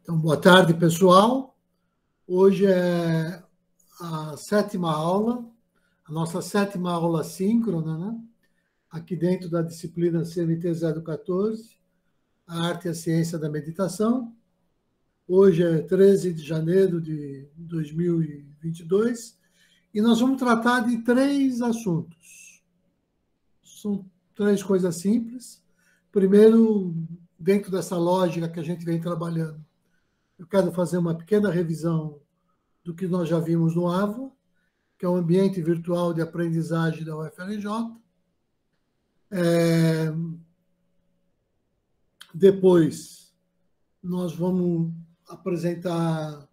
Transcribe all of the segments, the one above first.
Então, boa tarde, pessoal. Hoje é a sétima aula, a nossa sétima aula síncrona, né? Aqui dentro da disciplina CMT 014, a arte e a ciência da meditação. Hoje é 13 de janeiro de 2022 e nós vamos tratar de 3 assuntos. São 3 coisas simples. Primeiro, dentro dessa lógica que a gente vem trabalhando, eu quero fazer uma pequena revisão do que nós já vimos no AVA, que é o ambiente virtual de aprendizagem da UFRJ. Depois, nós vamos apresentar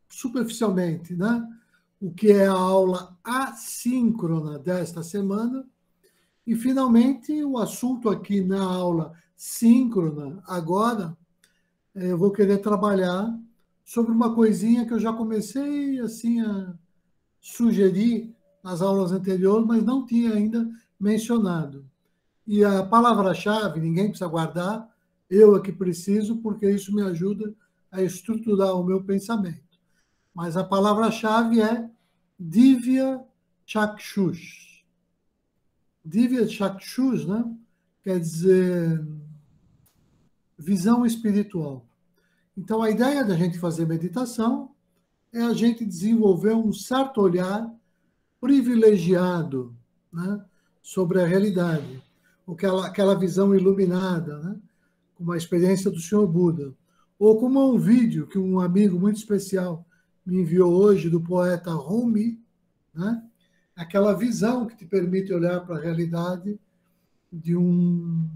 superficialmente, né, o que é a aula assíncrona desta semana. E, finalmente, o assunto aqui na aula síncrona, agora, eu vou querer trabalhar sobre uma coisinha que eu já comecei assim a sugerir nas aulas anteriores, mas não tinha ainda mencionado. E a palavra-chave, ninguém precisa guardar, eu é que preciso, porque isso me ajuda a estruturar o meu pensamento. Mas a palavra-chave é Divya Chakshus. Divya Chakshus, né? Quer dizer visão espiritual. Então, a ideia da gente fazer meditação é a gente desenvolver um certo olhar privilegiado, né, sobre a realidade, aquela visão iluminada, né, como a experiência do Senhor Buda, ou como um vídeo que um amigo muito especial me enviou hoje, do poeta Rumi, né, aquela visão que te permite olhar para a realidade de um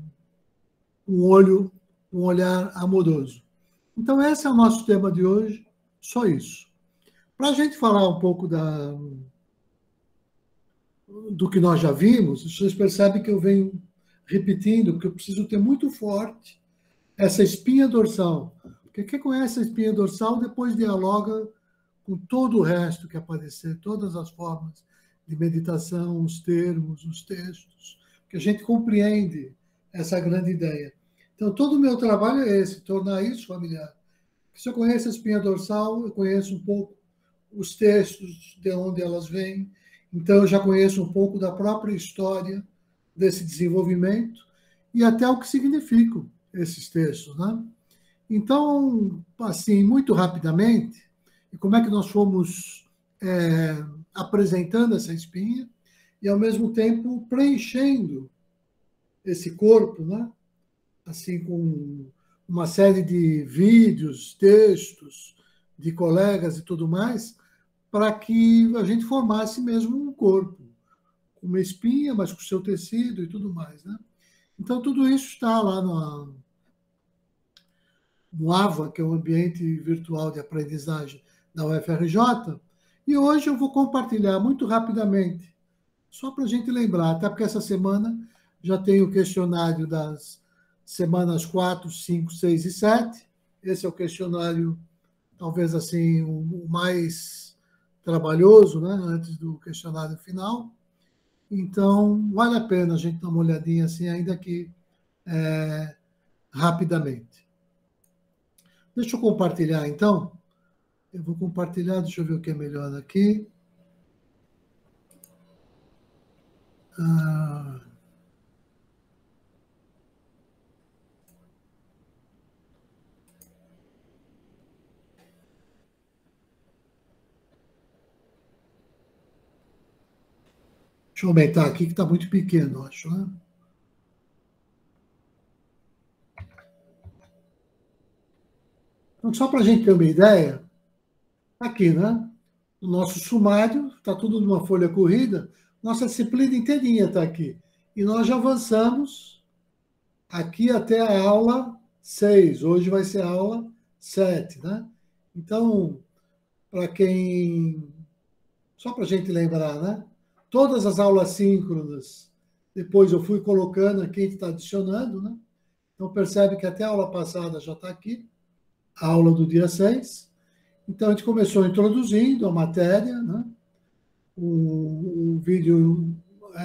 olhar amoroso. Então, esse é o nosso tema de hoje, só isso. Para a gente falar um pouco do que nós já vimos, vocês percebem que eu venho repetindo, porque eu preciso ter muito forte essa espinha dorsal. Porque quem conhece a espinha dorsal, depois dialoga com todo o resto que aparecer, todas as formas de meditação, os termos, os textos, que a gente compreende essa grande ideia. Então, todo o meu trabalho é esse, tornar isso familiar. Se eu conheço a espinha dorsal, eu conheço um pouco os textos, de onde elas vêm, então eu já conheço um pouco da própria história desse desenvolvimento e até o que significam esses textos, né? Então, assim, muito rapidamente, e como é que nós fomos apresentando essa espinha e, ao mesmo tempo, preenchendo esse corpo, né? Assim, com uma série de vídeos, textos de colegas e tudo mais, para que a gente formasse mesmo um corpo, com uma espinha, mas com seu tecido e tudo mais, né? Então, tudo isso está lá no AVA, que é o ambiente virtual de aprendizagem da UFRJ, e hoje eu vou compartilhar muito rapidamente, só para a gente lembrar, até porque essa semana já tem o questionário das semanas 4, 5, 6 e 7. Esse é o questionário, talvez assim, o mais trabalhoso, né, antes do questionário final. Então, vale a pena a gente dar uma olhadinha assim, ainda que rapidamente. Deixa eu compartilhar, então. Eu vou compartilhar, deixa eu ver o que é melhor aqui. Deixa eu aumentar aqui, que está muito pequeno, acho, né? Então, só para a gente ter uma ideia, aqui, né? O nosso sumário, está tudo numa folha corrida, nossa disciplina inteirinha está aqui. E nós já avançamos aqui até a aula 6. Hoje vai ser a aula 7, né? Então, para quem... Só para a gente lembrar, né? Todas as aulas síncronas, depois eu fui colocando aqui, a gente está adicionando, né? Então, percebe que até a aula passada já está aqui, a aula do dia 6. Então, a gente começou introduzindo a matéria, né? O vídeo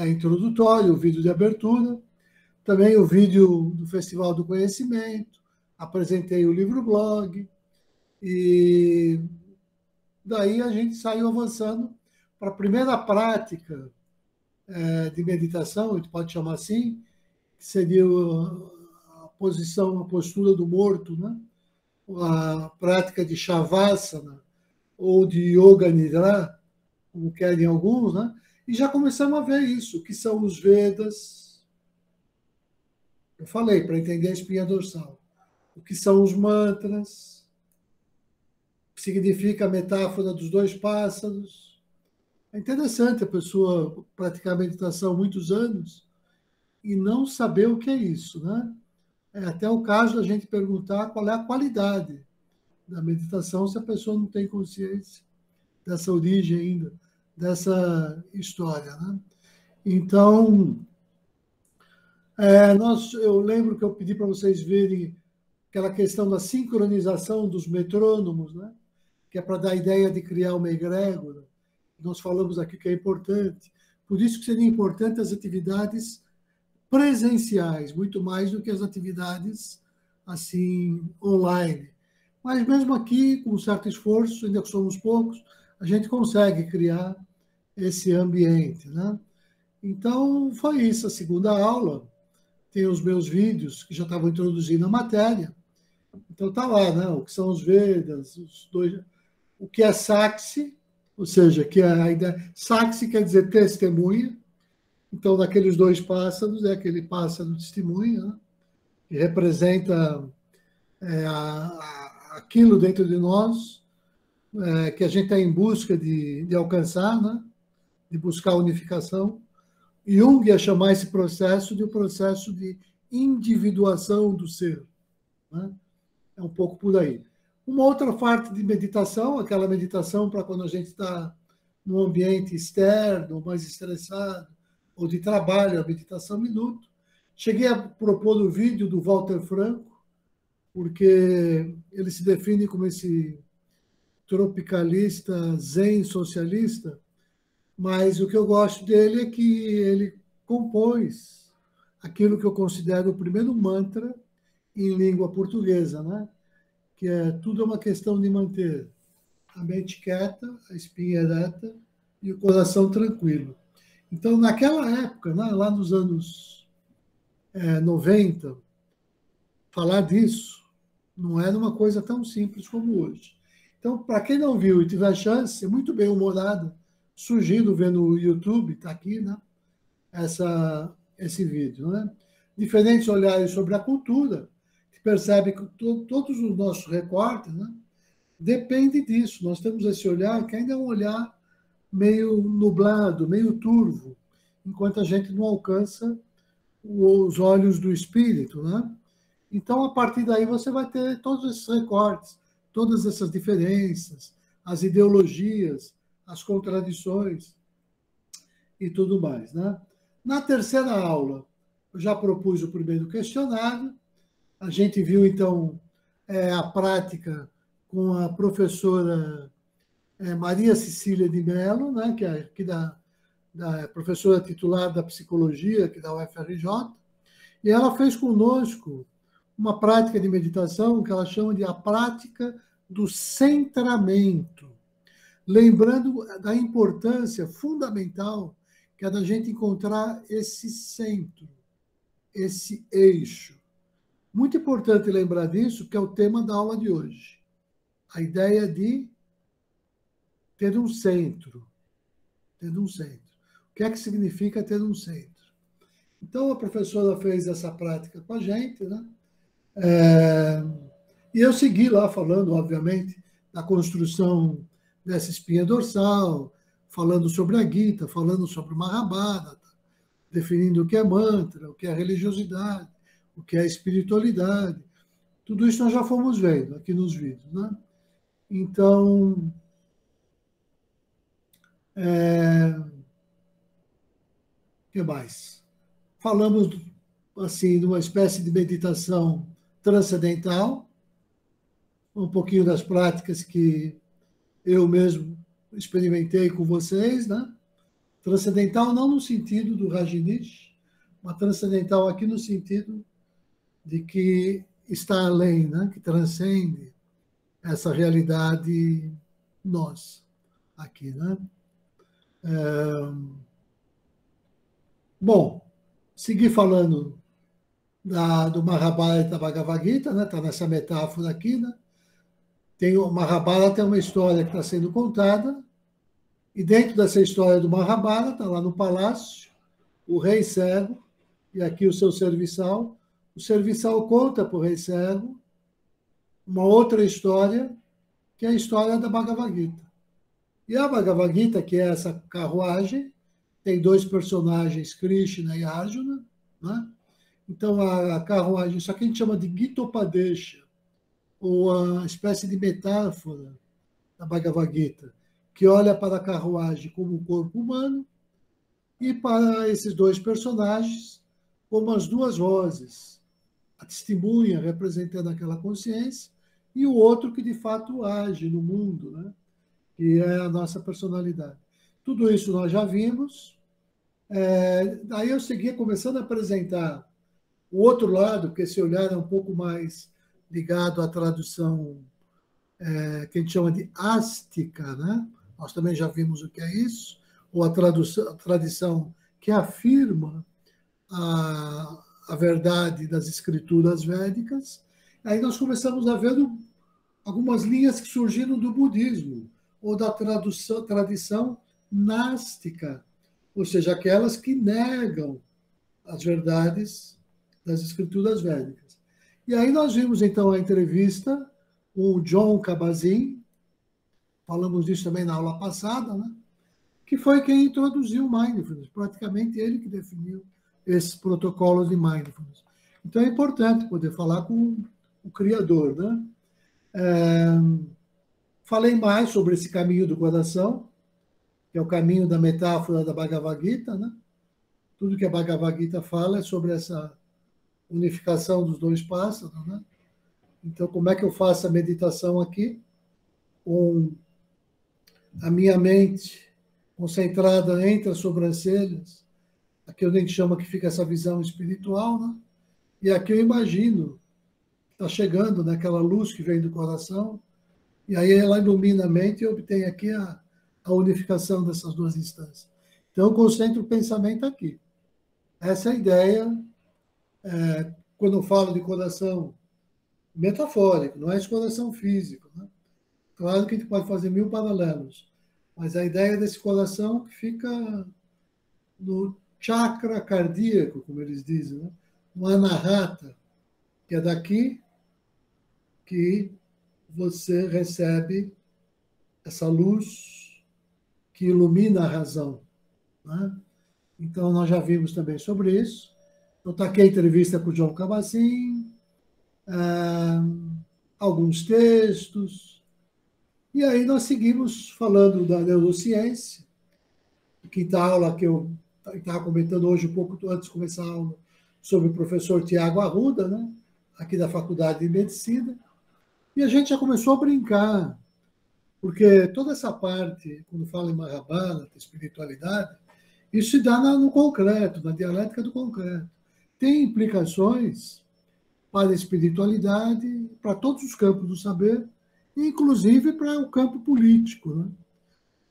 introdutório, o vídeo de abertura, também o vídeo do Festival do Conhecimento, apresentei o livro-blog, e daí a gente saiu avançando para a primeira prática de meditação, a gente pode chamar assim, que seria a posição, a postura do morto, né? A prática de Shavasana ou de Yoga Nidra, como querem alguns, né? E já começamos a ver isso, que são os Vedas. Eu falei, para entender a espinha dorsal. O que são os mantras, o que significa a metáfora dos dois pássaros. É interessante a pessoa praticar meditação há muitos anos e não saber o que é isso, né? É até o caso da gente perguntar qual é a qualidade da meditação se a pessoa não tem consciência dessa origem ainda, dessa história, né? Então, eu lembro que eu pedi para vocês verem aquela questão da sincronização dos metrônomos, né? Que é para dar a ideia de criar uma egrégora. Nós falamos aqui que é importante. Por isso que seria importante as atividades presenciais, muito mais do que as atividades assim online. Mas mesmo aqui, com certo esforço, ainda que somos poucos, a gente consegue criar esse ambiente, né? Então, foi isso. A segunda aula tem os meus vídeos que já estavam introduzindo a matéria. Então, está lá, né? O que são os Vedas, o que é Saksi, ou seja, que é a ideia. Saksi quer dizer testemunha. Então, daqueles dois pássaros, é aquele pássaro testemunha, né? Que representa aquilo dentro de nós que a gente está em busca de alcançar, né? De buscar a unificação. Jung ia chamar esse processo de um processo de individuação do ser, né? É um pouco por aí. Uma outra parte de meditação, aquela meditação para quando a gente está num ambiente externo, mais estressado, ou de trabalho, a meditação minuto. Cheguei a propor o vídeo do Walter Franco, porque ele se define como esse tropicalista zen socialista, mas o que eu gosto dele é que ele compôs aquilo que eu considero o primeiro mantra em língua portuguesa, né? Que é tudo é uma questão de manter a mente quieta, a espinha ereta e o coração tranquilo. Então, naquela época, né, lá nos anos 90, falar disso não era uma coisa tão simples como hoje. Então, para quem não viu e tiver chance, é muito bem humorado, sugiro ver no YouTube, está aqui, né, esse vídeo. Né? Diferentes olhares sobre a cultura, que percebe que todos os nossos recortes, né, depende disso. Nós temos esse olhar que ainda é um olhar meio nublado, meio turvo, enquanto a gente não alcança os olhos do espírito, né? Então, a partir daí, você vai ter todos esses recortes, todas essas diferenças, as ideologias, as contradições e tudo mais, né? Na terceira aula, eu já propus o primeiro questionário, a gente viu, então, a prática com a professora Maria Cecília de Mello, né, que é aqui da professora titular da psicologia aqui da UFRJ, e ela fez conosco uma prática de meditação que ela chama de a prática do centramento, lembrando da importância fundamental que é da gente encontrar esse centro, esse eixo. Muito importante lembrar disso, que é o tema da aula de hoje. A ideia de ter um centro. Ter um centro. O que é que significa ter um centro? Então, a professora fez essa prática com a gente, né? E eu segui lá falando, obviamente, da construção dessa espinha dorsal, falando sobre a Gita, falando sobre o Mahabharata, definindo o que é mantra, o que é religiosidade, o que é espiritualidade. Tudo isso nós já fomos vendo aqui nos vídeos, né? Então, o que mais? Falamos, assim, de uma espécie de meditação transcendental, um pouquinho das práticas que eu mesmo experimentei com vocês, né? Transcendental não no sentido do Rajneesh, mas transcendental aqui no sentido de que está além, né? Que transcende essa realidade nossa aqui, né? Bom, seguir falando do Mahabharata e da Bhagavad Gita, né? Está nessa metáfora aqui, né? O Mahabharata tem uma história que está sendo contada, e dentro dessa história do Mahabharata, lá no palácio, o rei cego, e aqui o seu serviçal, o serviçal conta para o rei cego uma outra história, que é a história da Bhagavad Gita. E a Bhagavad Gita, que é essa carruagem, tem dois personagens, Krishna e Arjuna, né? Então, a carruagem, isso aqui a gente chama de Gitopadesha, ou a espécie de metáfora da Bhagavad Gita, que olha para a carruagem como um corpo humano e para esses dois personagens como as duas vozes, a testemunha representando aquela consciência e o outro que de fato age no mundo, né? Que é a nossa personalidade. Tudo isso nós já vimos. Daí eu seguia começando a apresentar o outro lado, porque esse olhar é um pouco mais ligado à tradução que a gente chama de ástica, né? Nós também já vimos o que é isso, ou a tradição que afirma a verdade das escrituras védicas. Aí nós começamos a ver algumas linhas que surgiram do budismo, ou da tradição nástica, ou seja, aquelas que negam as verdades das escrituras védicas. E aí nós vimos, então, a entrevista com o Jon Kabat-Zinn, falamos disso também na aula passada, né? Que foi quem introduziu o Mindfulness, praticamente ele que definiu esses protocolos de Mindfulness. Então é importante poder falar com o criador, né? Falei mais sobre esse caminho do coração, que é o caminho da metáfora da Bhagavad Gita, né? Tudo que a Bhagavad Gita fala é sobre essa unificação dos dois pássaros, né? Então, como é que eu faço a meditação aqui? Com a minha mente concentrada entre as sobrancelhas, aqui a gente chama que fica essa visão espiritual, né? E aqui eu imagino, está chegando naquela luz que vem do coração, e aí ela ilumina a mente e obtém aqui a unificação dessas duas instâncias. Então, eu concentro o pensamento aqui. Essa é a ideia, quando eu falo de coração metafórico, não é esse coração físico, né? Claro que a gente pode fazer 1000 paralelos, mas a ideia desse coração que fica no chakra cardíaco, como eles dizem, né? No anahata, que é daqui que você recebe essa luz que ilumina a razão, né? Então, nós já vimos também sobre isso. Eu taquei a entrevista com o Jon Kabat-Zinn, alguns textos, e aí nós seguimos falando da neurociência, quinta aula que eu estava comentando hoje, um pouco antes de começar a aula, sobre o professor Tiago Arruda, né? Aqui da Faculdade de Medicina, e a gente já começou a brincar, porque toda essa parte, quando fala em Mahabharata, espiritualidade, isso se dá no concreto, na dialética do concreto. Tem implicações para a espiritualidade, para todos os campos do saber, inclusive para o campo político, né?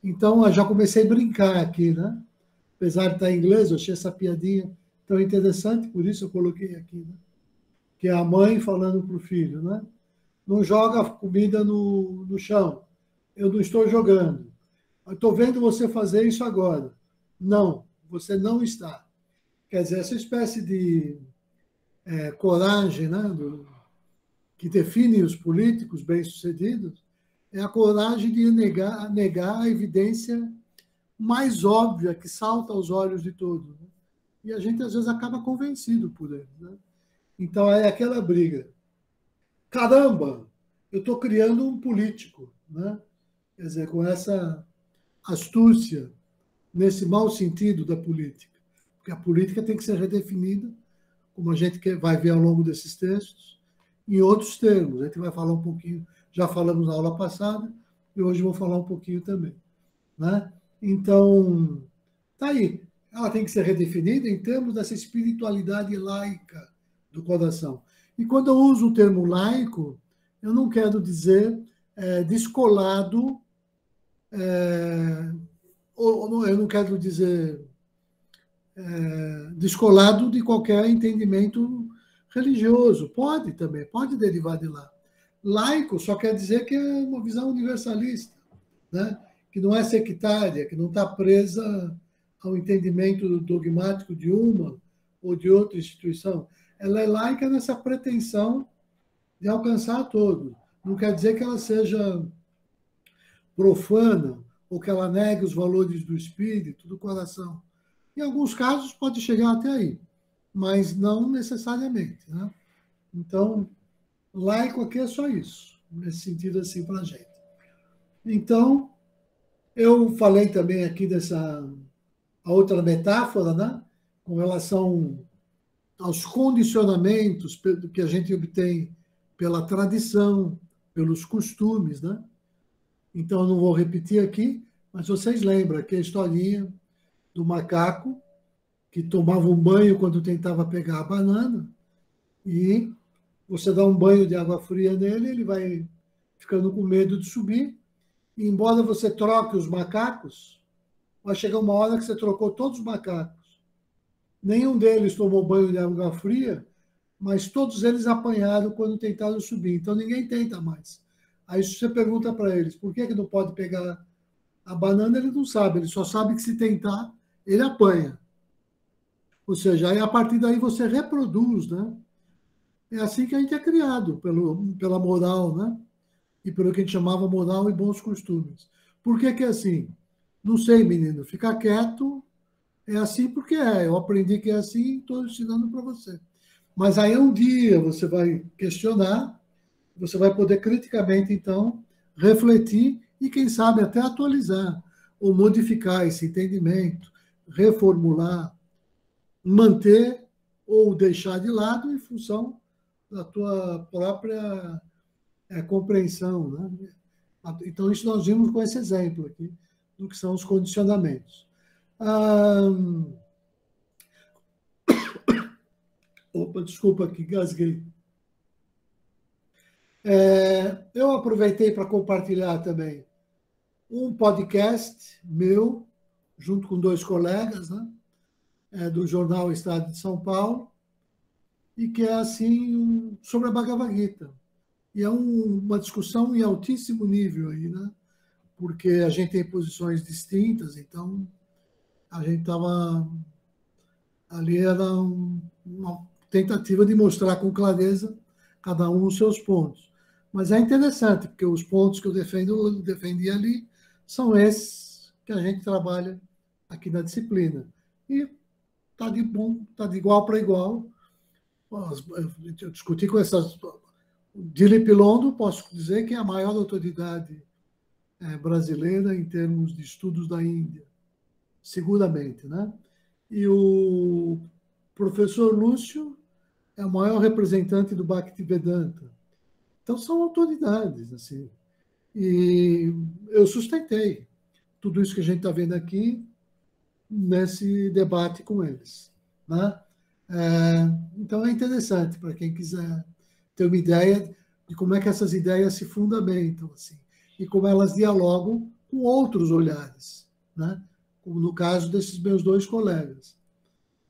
Então, eu já comecei a brincar aqui, né? Apesar de estar em inglês, eu achei essa piadinha tão interessante, por isso eu coloquei aqui, né? Que é a mãe falando para o filho, né? Não joga a comida no chão. Eu não estou jogando. Eu estou vendo você fazer isso agora. Não, você não está. Quer dizer, essa espécie de coragem, né? Que define os políticos bem-sucedidos é a coragem de negar a evidência mais óbvia que salta aos olhos de todos, né? E a gente, às vezes, acaba convencido por ele, né? Então, é aquela briga. Caramba, eu estou criando um político, né? Quer dizer, com essa astúcia, nesse mau sentido da política. Porque a política tem que ser redefinida, como a gente vai ver ao longo desses textos, em outros termos. A gente vai falar um pouquinho, já falamos na aula passada, e hoje vou falar um pouquinho também, né? Então, tá aí. Ela tem que ser redefinida em termos dessa espiritualidade laica do coração. E quando eu uso o termo laico, eu não quero dizer descolado, ou eu não quero dizer descolado de qualquer entendimento religioso. Pode também, pode derivar de lá. Laico só quer dizer que é uma visão universalista, né? Que não é sectária, que não está presa ao entendimento dogmático de uma ou de outra instituição. Ela é laica nessa pretensão de alcançar a todos. Não quer dizer que ela seja profana ou que ela negue os valores do espírito, do coração. Em alguns casos pode chegar até aí, mas não necessariamente, né? Então, laico aqui é só isso, nesse sentido assim para a gente. Então, eu falei também aqui a outra metáfora, né? Com relação aos condicionamentos que a gente obtém pela tradição, pelos costumes, né? Então, eu não vou repetir aqui, mas vocês lembram que a historinha do macaco que tomava um banho quando tentava pegar a banana e você dá um banho de água fria nele, ele vai ficando com medo de subir, e embora você troque os macacos, vai chegar uma hora que você trocou todos os macacos. Nenhum deles tomou banho de água fria, mas todos eles apanharam quando tentaram subir. Então, ninguém tenta mais. Aí você pergunta para eles, por que não pode pegar a banana? Ele não sabe, ele só sabe que se tentar, ele apanha. Ou seja, aí a partir daí você reproduz, né? É assim que a gente é criado, pela moral, né? E pelo que a gente chamava moral e bons costumes. Por que é assim? Não sei, menino. Ficar quieto é assim porque é. Eu aprendi que é assim e estou ensinando para você. Mas aí um dia você vai questionar, você vai poder criticamente, então, refletir e, quem sabe, até atualizar ou modificar esse entendimento, reformular, manter ou deixar de lado em função da tua própria compreensão, né? Então, isso nós vimos com esse exemplo aqui, do que são os condicionamentos. Opa, desculpa aqui, gasguei. Eu aproveitei para compartilhar também um podcast meu, junto com 2 colegas, né? Do jornal Estado de São Paulo, e que é assim sobre a Bhagavad Gita. E é uma discussão em altíssimo nível aí, né? Porque a gente tem posições distintas, então a gente estava ali, era uma tentativa de mostrar com clareza cada um os seus pontos. Mas é interessante, porque os pontos que eu defendi ali são esses que a gente trabalha aqui na disciplina. E está de bom, está de igual para igual. Eu discuti com essas. Dilip Londo, posso dizer que é a maior autoridade brasileira em termos de estudos da Índia, seguramente, né? E o professor Lúcio é o maior representante do Bhaktivedanta. Então, são autoridades, assim. E eu sustentei tudo isso que a gente está vendo aqui nesse debate com eles, né? Então, é interessante para quem quiser ter uma ideia de como é que essas ideias se fundamentam, assim, e como elas dialogam com outros olhares, né? Como no caso desses meus 2 colegas.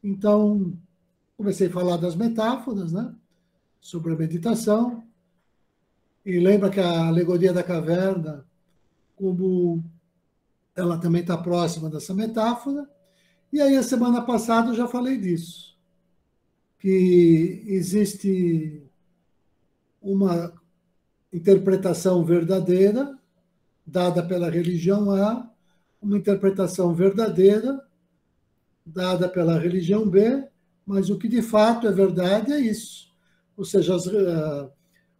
Então, comecei a falar das metáforas, né? Sobre a meditação, e lembra que a alegoria da caverna, como ela também está próxima dessa metáfora, e aí a semana passada eu já falei disso, que existe uma interpretação verdadeira dada pela religião A, uma interpretação verdadeira dada pela religião B, mas o que de fato é verdade é isso. Ou seja,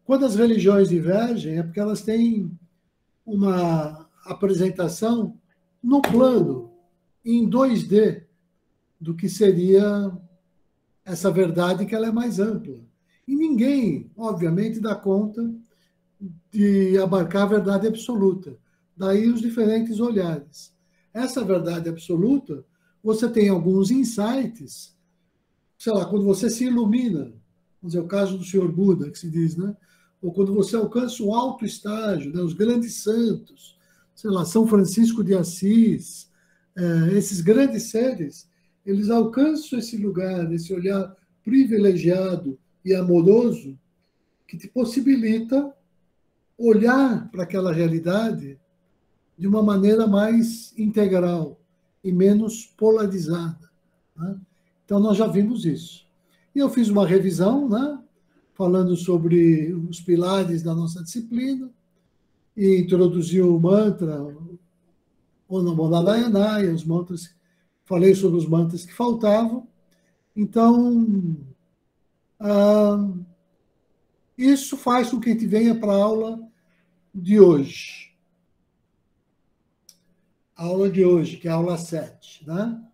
quando as religiões divergem, é porque elas têm uma apresentação no plano, em 2D, do que seria essa verdade, que ela é mais ampla. E ninguém, obviamente, dá conta de abarcar a verdade absoluta. Daí os diferentes olhares. Essa verdade absoluta, você tem alguns insights, sei lá, quando você se ilumina, vamos dizer, o caso do Senhor Buda, que se diz, né? Ou quando você alcança um alto estágio, né? Os grandes santos, sei lá, São Francisco de Assis, esses grandes seres, eles alcançam esse lugar, esse olhar privilegiado e amoroso que te possibilita olhar para aquela realidade de uma maneira mais integral e menos polarizada, né? Então, nós já vimos isso. E eu fiz uma revisão, né, falando sobre os pilares da nossa disciplina, e introduzi o mantra, o Namo Narayana, os mantras, falei sobre os mantras que faltavam. Então, isso faz com que a gente venha para a aula de hoje. A aula de hoje, que é a aula 7, né?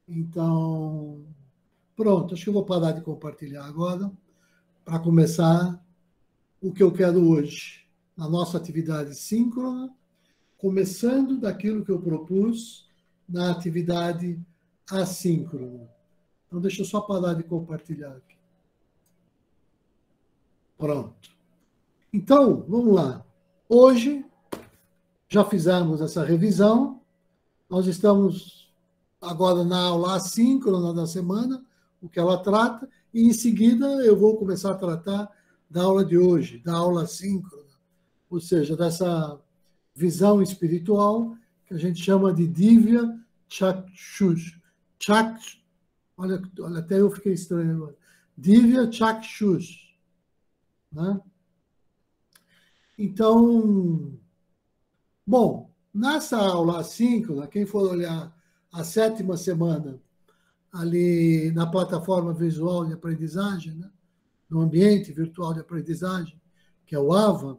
Então, pronto, acho que eu vou parar de compartilhar agora para começar o que eu quero hoje, na nossa atividade síncrona, começando daquilo que eu propus na atividade assíncrona. Então, deixa eu só parar de compartilhar aqui. Pronto. Então, vamos lá. Hoje, já fizemos essa revisão, nós estamos agora na aula assíncrona da semana, o que ela trata, e em seguida eu vou começar a tratar da aula de hoje, da aula síncrona, ou seja, dessa visão espiritual que a gente chama de Divya Chakshus. Olha, até eu fiquei estranho agora. Divya Chakshus, né? Então, bom, nessa aula assíncrona, quem for olhar a 7ª semana ali na plataforma visual de aprendizagem, né, no ambiente virtual de aprendizagem, que é o AVA,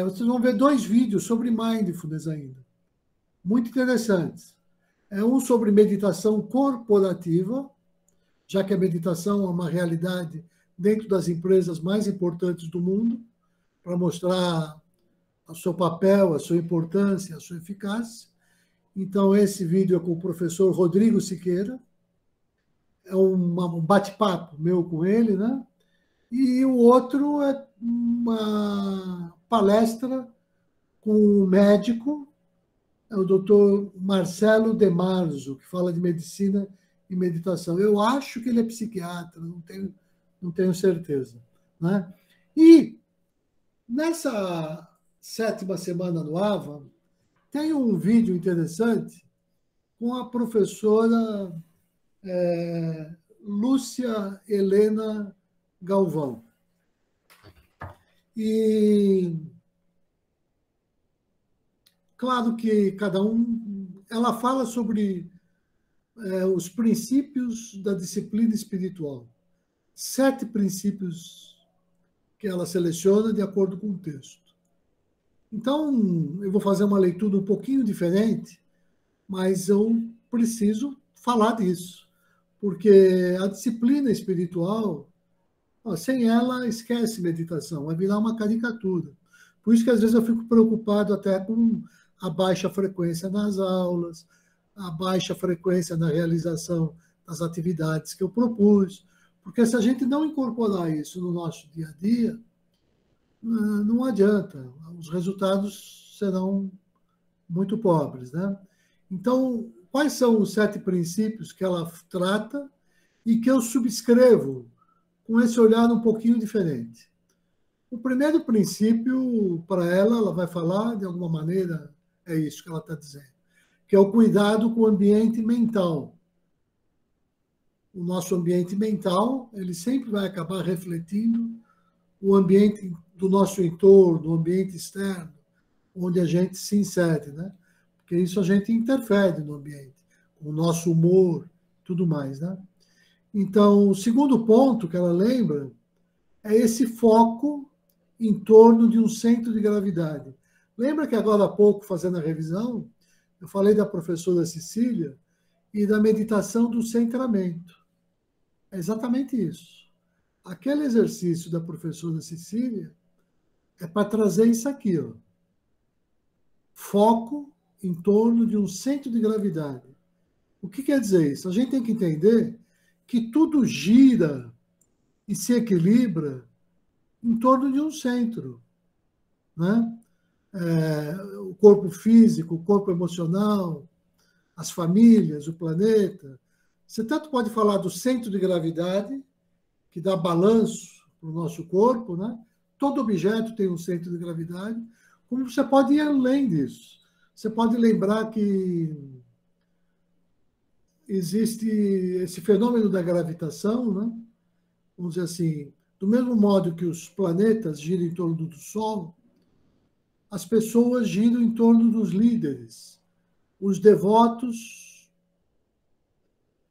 vocês vão ver 2 vídeos sobre mindfulness ainda, muito interessantes. Um sobre meditação corporativa, já que a meditação é uma realidade dentro das empresas mais importantes do mundo, para mostrar o seu papel, a sua importância, a sua eficácia. Então, esse vídeo é com o professor Rodrigo Siqueira, é um bate-papo meu com ele, né? E o outro é uma palestra com um médico, é o doutor Marcelo De Marzo, que fala de medicina e meditação. Eu acho que ele é psiquiatra, não tenho certeza, né? E nessa 7ª semana no AVA, tem um vídeo interessante com a professora Lúcia Helena Galvão. E claro que cada ela fala sobre os princípios da disciplina espiritual. 7 princípios que ela seleciona de acordo com o texto. Então, eu vou fazer uma leitura um pouquinho diferente, mas eu preciso falar disso, porque a disciplina espiritual, sem ela, esquece meditação, vai virar uma caricatura. Por isso que às vezes eu fico preocupado até com a baixa frequência nas aulas, a baixa frequência na realização das atividades que eu propus, porque se a gente não incorporar isso no nosso dia a dia, não adianta, os resultados serão muito pobres, né? Então, quais são os 7 princípios que ela trata e que eu subscrevo com esse olhar um pouquinho diferente? O primeiro princípio, para ela vai falar, de alguma maneira, é isso que ela está dizendo, que é o cuidado com o ambiente mental. O nosso ambiente mental, ele sempre vai acabar refletindo o ambiente do nosso entorno, o ambiente externo, onde a gente se insere, né? Porque isso a gente interfere no ambiente, o nosso humor, tudo mais, né? Então, o segundo ponto que ela lembra é esse foco em torno de um centro de gravidade. Lembra que agora há pouco, fazendo a revisão, eu falei da professora Cecília e da meditação do centramento. É exatamente isso. Aquele exercício da professora Cecília é para trazer isso aqui, ó. Foco em torno de um centro de gravidade. O que quer dizer isso? A gente tem que entender que tudo gira e se equilibra em torno de um centro, né? O corpo físico, o corpo emocional, as famílias, o planeta. Você tanto pode falar do centro de gravidade, que dá balanço para o nosso corpo, né? Todo objeto tem um centro de gravidade, como você pode ir além disso. Você pode lembrar que existe esse fenômeno da gravitação, né? Vamos dizer assim, do mesmo modo que os planetas giram em torno do Sol, as pessoas giram em torno dos líderes. Os devotos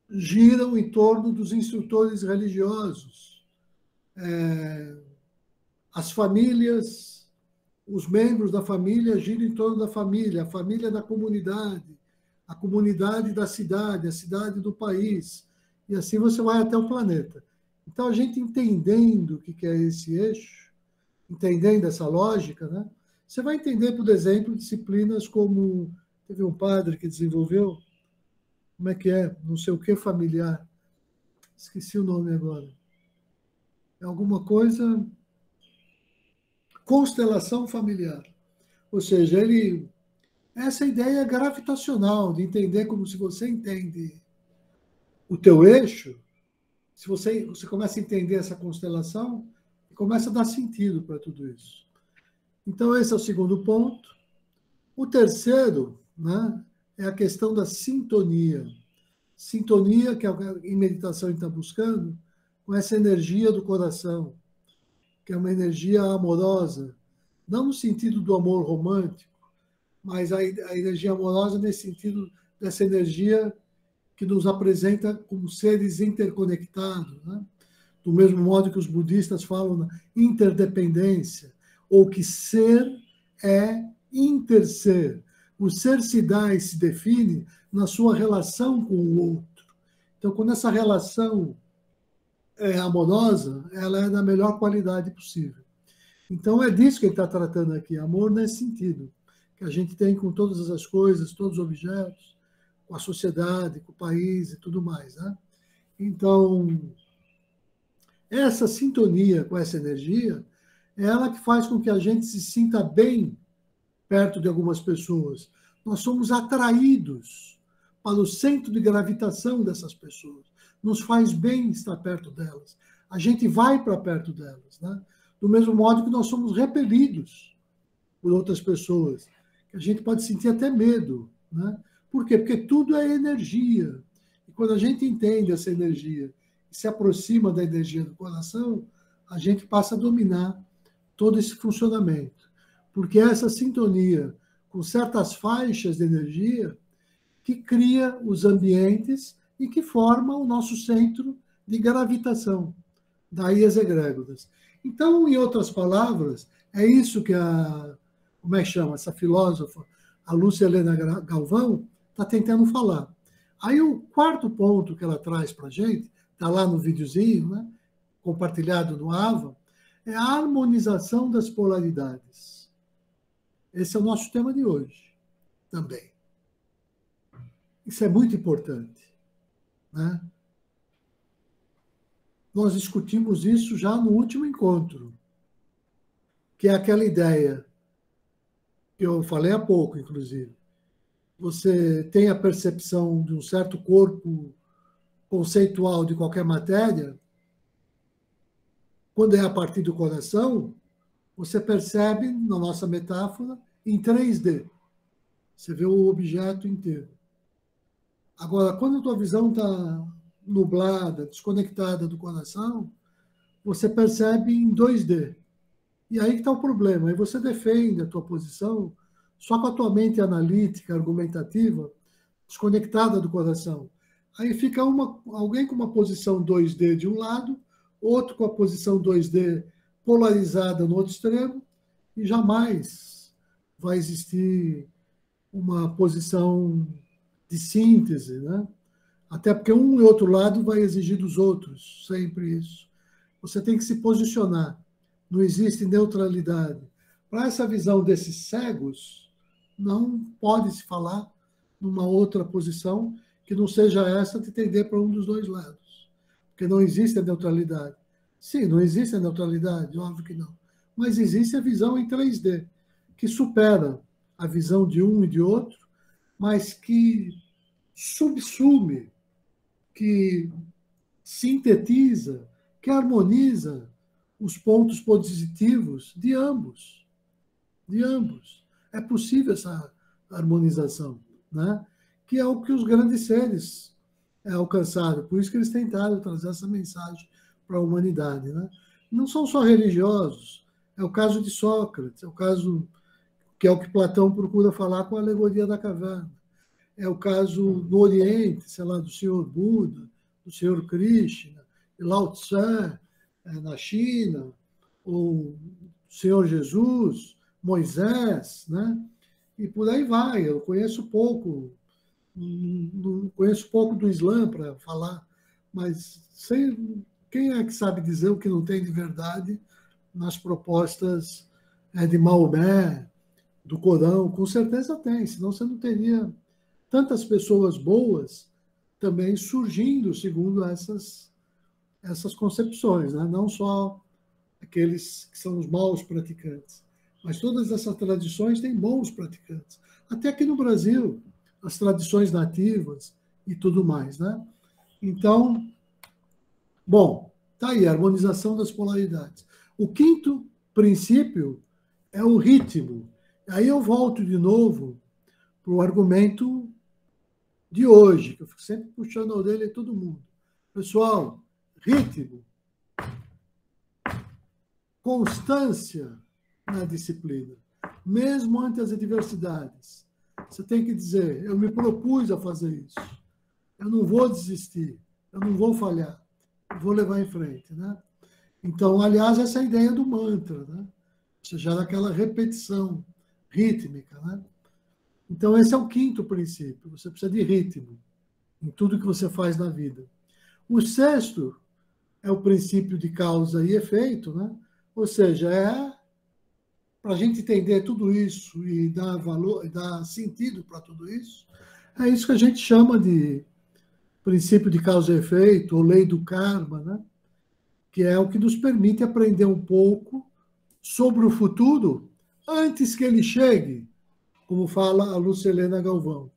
giram em torno dos instrutores religiosos. As famílias, os membros da família giram em torno da família, a família da comunidade, a comunidade da cidade, a cidade do país. E assim você vai até o planeta. Então, a gente entendendo o que é esse eixo, entendendo essa lógica, né? Você vai entender, por exemplo, disciplinas como... Teve um padre que desenvolveu, como é que é? Não sei o que familiar. Esqueci o nome agora. É alguma coisa... Constelação familiar. Ou seja, essa ideia gravitacional, de entender como se você entende o teu eixo, se você começa a entender essa constelação, começa a dar sentido para tudo isso. Então, esse é o segundo ponto. O terceiro, né, é a questão da sintonia. Sintonia, que em meditação a gente está buscando, com essa energia do coração, que é uma energia amorosa, não no sentido do amor romântico, mas a energia amorosa nesse sentido dessa energia que nos apresenta como seres interconectados, né? Do mesmo modo que os budistas falam na interdependência, ou que ser é interser. O ser se dá e se define na sua relação com o outro. Então, quando essa relação é amorosa, ela é da melhor qualidade possível. Então, é disso que ele está tratando aqui, amor nesse sentido, que a gente tem com todas as coisas, todos os objetos, com a sociedade, com o país e tudo mais, né? Então, essa sintonia com essa energia é ela que faz com que a gente se sinta bem perto de algumas pessoas. Nós somos atraídos para o centro de gravitação dessas pessoas. Nos faz bem estar perto delas. A gente vai para perto delas, né? Do mesmo modo que nós somos repelidos por outras pessoas. A gente pode sentir até medo, né? Por quê? Porque tudo é energia. E quando a gente entende essa energia e se aproxima da energia do coração, a gente passa a dominar todo esse funcionamento. Porque é essa sintonia com certas faixas de energia que cria os ambientes e que forma o nosso centro de gravitação, daí as egrégoras. Então, em outras palavras, é isso que como é que chama, essa filósofa, a Lúcia Helena Galvão, está tentando falar. Aí o quarto ponto que ela traz para a gente, está lá no videozinho, né, compartilhado no AVA, é a harmonização das polaridades. Esse é o nosso tema de hoje também. Isso é muito importante, né? Nós discutimos isso já no último encontro, que é aquela ideia que eu falei há pouco, inclusive. Você tem a percepção de um certo corpo conceitual de qualquer matéria, quando é a partir do coração, você percebe, na nossa metáfora, em 3D. Você vê o objeto inteiro. Agora, quando a tua visão está nublada, desconectada do coração, você percebe em 2D. E aí que está o problema. Aí você defende a tua posição só com a tua mente analítica, argumentativa, desconectada do coração. Aí fica alguém com uma posição 2D de um lado, outro com a posição 2D polarizada no outro extremo, e jamais vai existir uma posição de síntese, né? Até porque um e outro lado vai exigir dos outros, sempre isso. Você tem que se posicionar. Não existe neutralidade. Para essa visão desses cegos, não pode se falar numa outra posição que não seja essa de tender para um dos dois lados. Porque não existe a neutralidade. Sim, não existe a neutralidade, óbvio que não. Mas existe a visão em 3D, que supera a visão de um e de outro, mas que subsume, que sintetiza, que harmoniza os pontos positivos de ambos. De ambos. É possível essa harmonização, né? Que é o que os grandes seres alcançaram. Por isso que eles tentaram trazer essa mensagem para a humanidade. Né? Não são só religiosos. É o caso de Sócrates, é o caso que é o que Platão procura falar com a alegoria da caverna. É o caso do Oriente, sei lá, do Senhor Buda, do Senhor Krishna, de Lao Tse, na China, ou do Senhor Jesus, Moisés, né? E por aí vai. Eu conheço pouco, não conheço pouco do Islã para falar, mas sei, quem é que sabe dizer o que não tem de verdade nas propostas de Maomé, do Corão? Com certeza tem, senão você não teria tantas pessoas boas também surgindo segundo essas concepções, né? Não só aqueles que são os maus praticantes, mas todas essas tradições têm bons praticantes. Até aqui no Brasil, as tradições nativas e tudo mais, né? Então, bom, tá aí a harmonização das polaridades. O quinto princípio é o ritmo. Aí eu volto de novo para o argumento de hoje, que eu fico sempre puxando a orelha de todo mundo. Pessoal, ritmo, constância na disciplina, mesmo ante as adversidades. Você tem que dizer, eu me propus a fazer isso, eu não vou desistir, eu não vou falhar, eu vou levar em frente. Né? Então, aliás, essa é a ideia do mantra, né? Ou seja, aquela repetição rítmica. Né? Então, esse é o quinto princípio, você precisa de ritmo em tudo que você faz na vida. O sexto é o princípio de causa e efeito, né? Ou seja, para a gente entender tudo isso e dar valor, dar sentido para tudo isso, é isso que a gente chama de princípio de causa e efeito, ou lei do karma, né? Que é o que nos permite aprender um pouco sobre o futuro antes que ele chegue, como fala a Lucilena Galvão.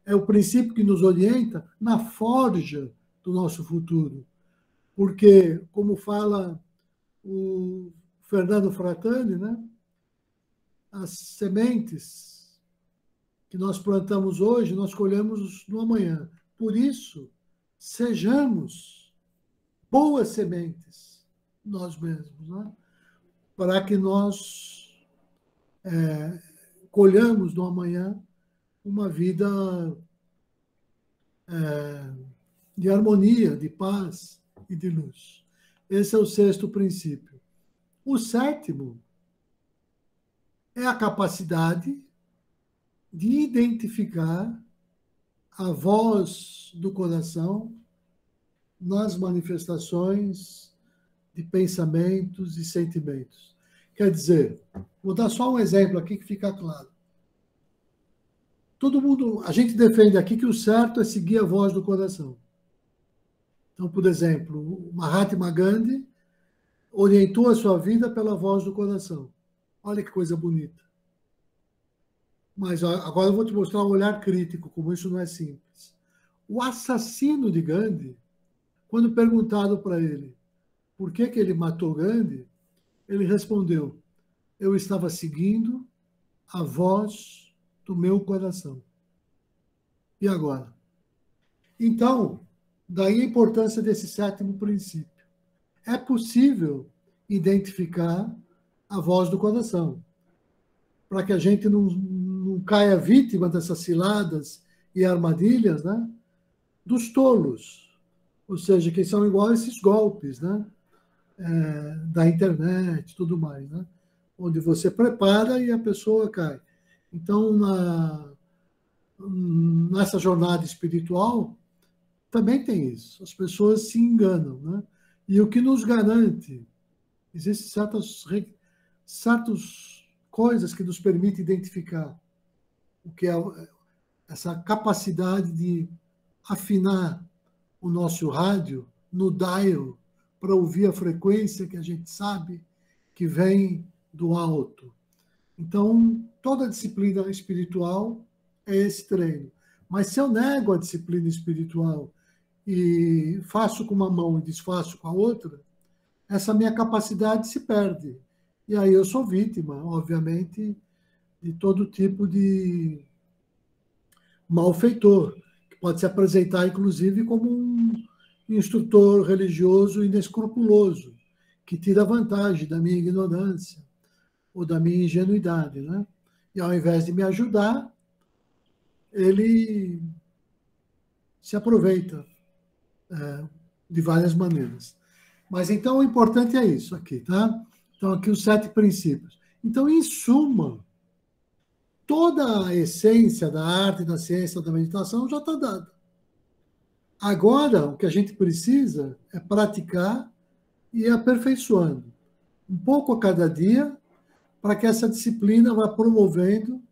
É o princípio que nos orienta na forja do nosso futuro. Porque, como fala o Fernando Fratani, né? As sementes que nós plantamos hoje, nós colhemos no amanhã. Por isso, sejamos boas sementes nós mesmos, né? Para que nós colhamos no amanhã uma vida de harmonia, de paz e de luz. Esse é o sexto princípio. O sétimo é a capacidade de identificar a voz do coração nas manifestações de pensamentos e sentimentos. Quer dizer, vou dar só um exemplo aqui que fica claro. Todo mundo, a gente defende aqui que o certo é seguir a voz do coração. Então, por exemplo, o Mahatma Gandhi orientou a sua vida pela voz do coração. Olha que coisa bonita. Mas agora eu vou te mostrar um olhar crítico, como isso não é simples. O assassino de Gandhi, quando perguntado para ele por que ele matou Gandhi, ele respondeu: eu estava seguindo a voz do meu coração. E agora? Então, daí a importância desse sétimo princípio. É possível identificar a voz do coração, para que a gente não caia vítima dessas ciladas e armadilhas, né? Dos tolos, ou seja, que são igual a esses golpes, né? Da internet e tudo mais, né? Onde você prepara e a pessoa cai. Então, nessa jornada espiritual, também tem isso. As pessoas se enganam, né? E o que nos garante, existem certas coisas que nos permitem identificar o que é essa capacidade de afinar o nosso rádio no dial para ouvir a frequência que a gente sabe que vem do alto. Então, toda disciplina espiritual é esse treino. Mas se eu nego a disciplina espiritual e faço com uma mão e desfaço com a outra, essa minha capacidade se perde. E aí eu sou vítima, obviamente, de todo tipo de malfeitor, que pode se apresentar, inclusive, como um instrutor religioso inescrupuloso, que tira vantagem da minha ignorância ou da minha ingenuidade, né? E ao invés de me ajudar, ele se aproveita de várias maneiras. Mas então o importante é isso aqui, tá? Então aqui os 7 princípios. Então, em suma, toda a essência da arte, da ciência, da meditação já está dada. Agora, o que a gente precisa é praticar e ir aperfeiçoando, um pouco a cada dia, para que essa disciplina vá promovendo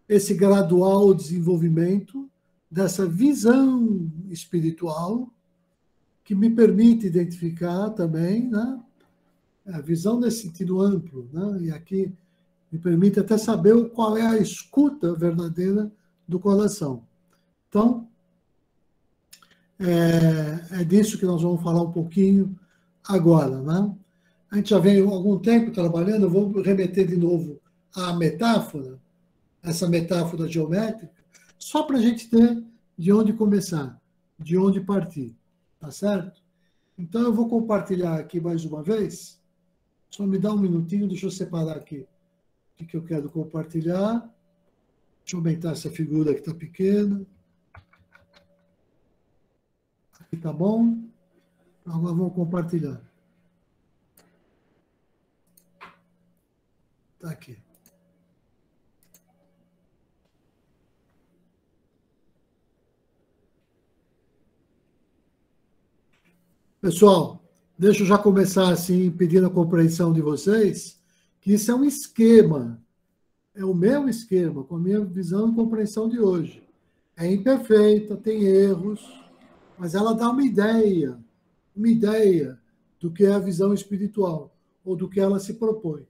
esse gradual desenvolvimento dessa visão espiritual que me permite identificar também, né, a visão nesse sentido amplo, né, e aqui me permite até saber qual é a escuta verdadeira do coração. Então, é disso que nós vamos falar um pouquinho agora, né? A gente já vem há algum tempo trabalhando, eu vou remeter de novo à metáfora, essa metáfora geométrica, só para a gente ter de onde começar, de onde partir, tá certo? Então eu vou compartilhar aqui mais uma vez, só me dá um minutinho, deixa eu separar aqui o que eu quero compartilhar, deixa eu aumentar essa figura que está pequena, aqui tá bom, agora vamos compartilhar. Está aqui. Pessoal, deixa eu já começar assim, pedindo a compreensão de vocês, que isso é um esquema, é o meu esquema, com a minha visão e compreensão de hoje. É imperfeita, tem erros, mas ela dá uma ideia do que é a visão espiritual, ou do que ela se propõe.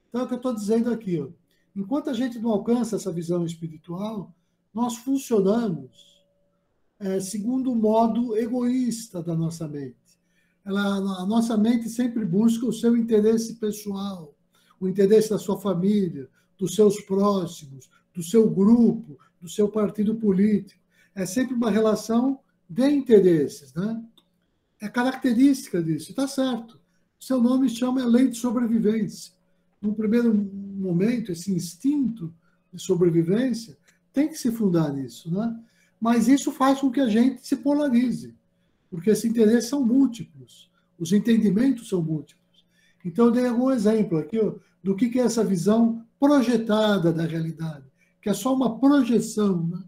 Então, é o que eu estou dizendo aqui. Ó. Enquanto a gente não alcança essa visão espiritual, nós funcionamos segundo o modo egoísta da nossa mente. A nossa mente sempre busca o seu interesse pessoal, o interesse da sua família, dos seus próximos, do seu grupo, do seu partido político. É sempre uma relação de interesses, né? É característica disso, está certo. O seu nome chama lei de sobrevivência. Num primeiro momento, esse instinto de sobrevivência tem que se fundar nisso, né? Mas isso faz com que a gente se polarize, porque esses interesses são múltiplos, os entendimentos são múltiplos. Então, eu dei algum exemplo aqui do que é essa visão projetada da realidade, que é só uma projeção, né?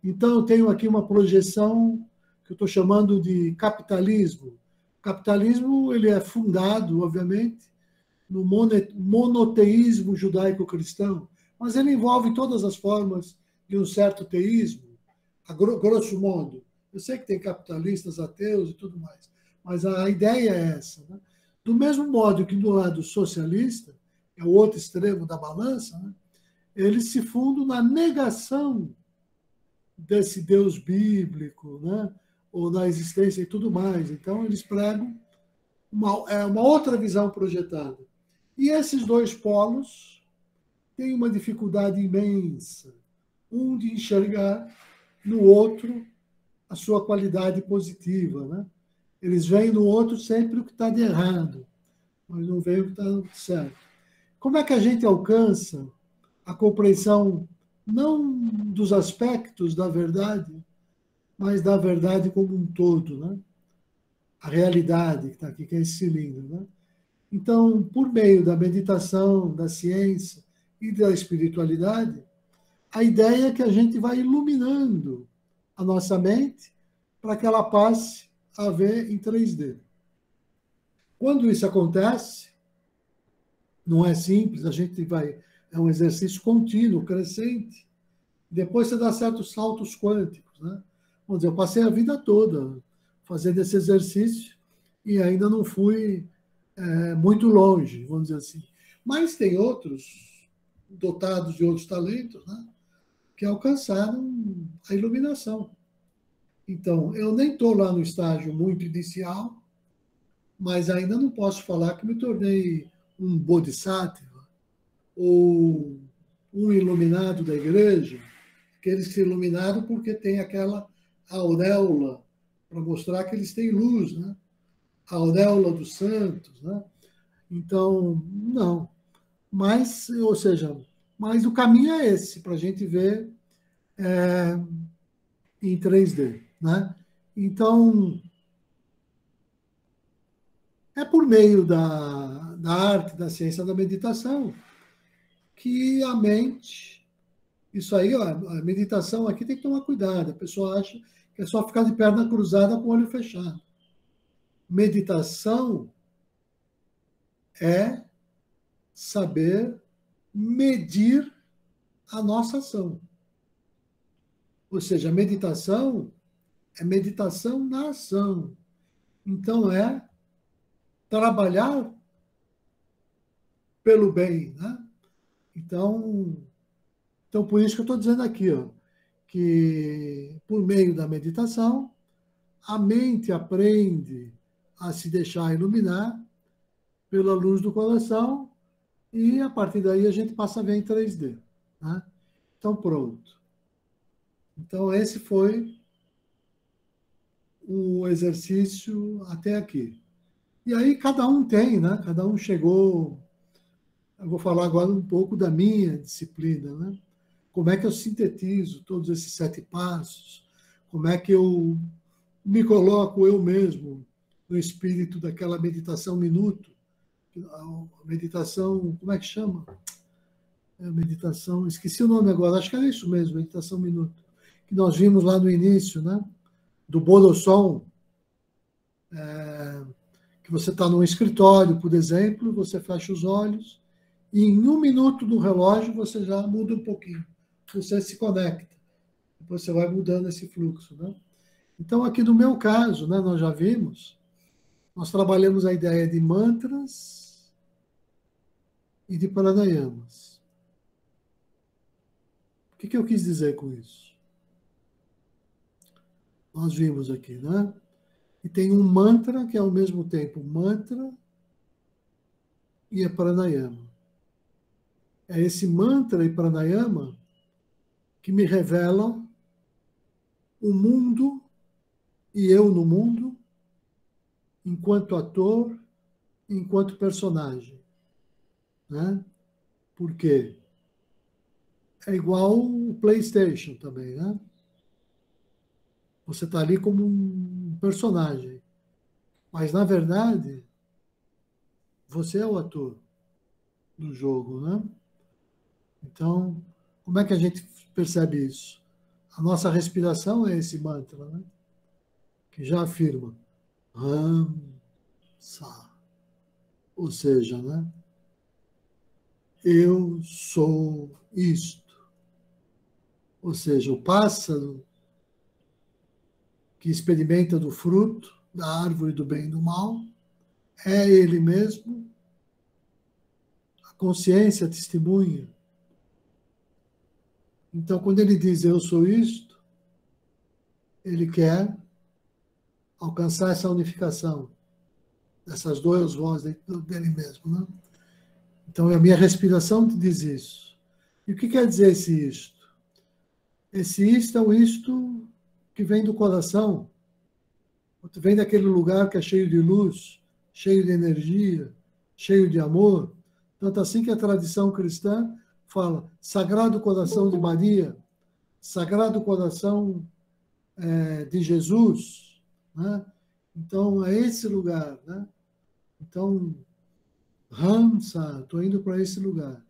Então, eu tenho aqui uma projeção que eu estou chamando de capitalismo. O capitalismo ele é fundado, obviamente, no monoteísmo judaico-cristão, mas ele envolve todas as formas de um certo teísmo, a grosso modo. Eu sei que tem capitalistas, ateus e tudo mais, mas a ideia é essa. Né? Do mesmo modo que do lado socialista, é o outro extremo da balança, né? Eles se fundam na negação desse Deus bíblico, né? Ou na existência e tudo mais. Então, eles pregam uma outra visão projetada. E esses dois polos têm uma dificuldade imensa, um de enxergar no outro a sua qualidade positiva, né? Eles veem no outro sempre o que está de errado, mas não veem o que está certo. Como é que a gente alcança a compreensão não dos aspectos da verdade, mas da verdade como um todo, né? A realidade que está aqui, que é esse cilindro, né? Então, por meio da meditação, da ciência e da espiritualidade, a ideia é que a gente vai iluminando a nossa mente para que ela passe a ver em 3D. Quando isso acontece, não é simples, a gente vai... É um exercício contínuo, crescente. Depois você dá certos saltos quânticos, né? Vamos dizer, eu passei a vida toda fazendo esse exercício e ainda não fui muito longe, vamos dizer assim. Mas tem outros, dotados de outros talentos, né, que alcançaram a iluminação. Então, eu nem estou lá no estágio muito inicial, mas ainda não posso falar que me tornei um bodhisattva ou um iluminado da igreja, aqueles que se iluminaram porque tem aquela auréola para mostrar que eles têm luz, né? A auréola dos santos, né? Então, não. Mas, ou seja, mas o caminho é esse, para a gente ver em 3D, né? Então, é por meio da arte, da ciência da meditação, que a mente. Isso aí, ó, a meditação aqui tem que tomar cuidado. A pessoa acha que é só ficar de perna cruzada com o olho fechado. Meditação é saber medir a nossa ação. Ou seja, meditação é meditação na ação. Então, é trabalhar pelo bem, né? Então por isso que eu estou dizendo aqui, ó, que por meio da meditação, a mente aprende a se deixar iluminar pela luz do coração e, a partir daí, a gente passa a ver em 3D. Né? Então, pronto. Então, esse foi o exercício até aqui. E aí, cada um tem, né? Cada um chegou. Eu vou falar agora um pouco da minha disciplina, né? Como é que eu sintetizo todos esses 7 passos? Como é que eu me coloco eu mesmo no espírito daquela meditação minuto? A meditação, como é que chama? Meditação, esqueci o nome agora, acho que era isso mesmo, meditação minuto, que nós vimos lá no início, né? Do Bodosson, que você está num escritório, por exemplo, você fecha os olhos e em 1 minuto no relógio você já muda um pouquinho, você se conecta, depois você vai mudando esse fluxo, né? Então, aqui no meu caso, né, nós já vimos, nós trabalhamos a ideia de mantras e de pranayamas. O que eu quis dizer com isso? Nós vimos aqui, né? E tem um mantra que é ao mesmo tempo mantra e é pranayama. É esse mantra e pranayama que me revela o mundo e eu no mundo, enquanto ator, enquanto personagem. Né? Por quê? É igual o PlayStation também, né? Você está ali como um personagem. Mas, na verdade, você é o ator do jogo, né? Então, como é que a gente percebe isso? A nossa respiração é esse mantra, né? Que já afirma Ram Sa. Ou seja, né? Eu sou isto. Ou seja, o pássaro que experimenta do fruto da árvore do bem e do mal é ele mesmo. A consciência testemunha. Então, quando ele diz eu sou isto, ele quer alcançar essa unificação dessas duas vozes dele mesmo, né? Então, a minha respiração diz isso. E o que quer dizer esse isto? Esse isto é o isto que vem do coração, vem daquele lugar que é cheio de luz, cheio de energia, cheio de amor. Tanto assim que a tradição cristã fala Sagrado Coração de Maria, Sagrado Coração de Jesus, né? Então, é esse lugar, né? Então, Ramsa, estou indo para esse lugar.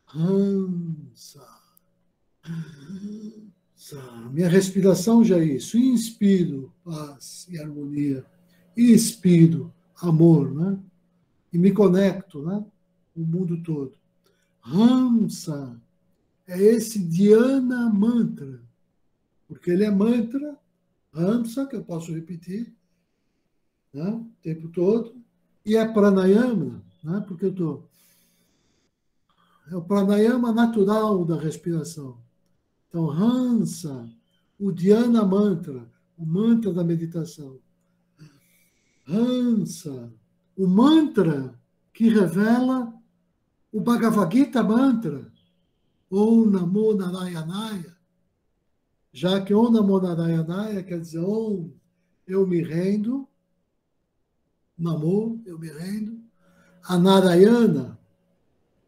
Ramsa. Minha respiração já é isso. Inspiro paz e harmonia. Expiro amor, né? E me conecto, né? O mundo todo. Ramsa é esse Dhyana mantra. Porque ele é mantra, Ramsa, que eu posso repetir, né? O tempo todo. E é pranayama, né? Porque é o pranayama natural da respiração. Então, Hansa, o Dhyana Mantra, o mantra da meditação. Hansa, o mantra que revela o Bhagavad Gita Mantra, Om Namo Narayanaya, já que Om Namo Narayanaya quer dizer Om, eu me rendo, Namo, eu me rendo, a Narayana,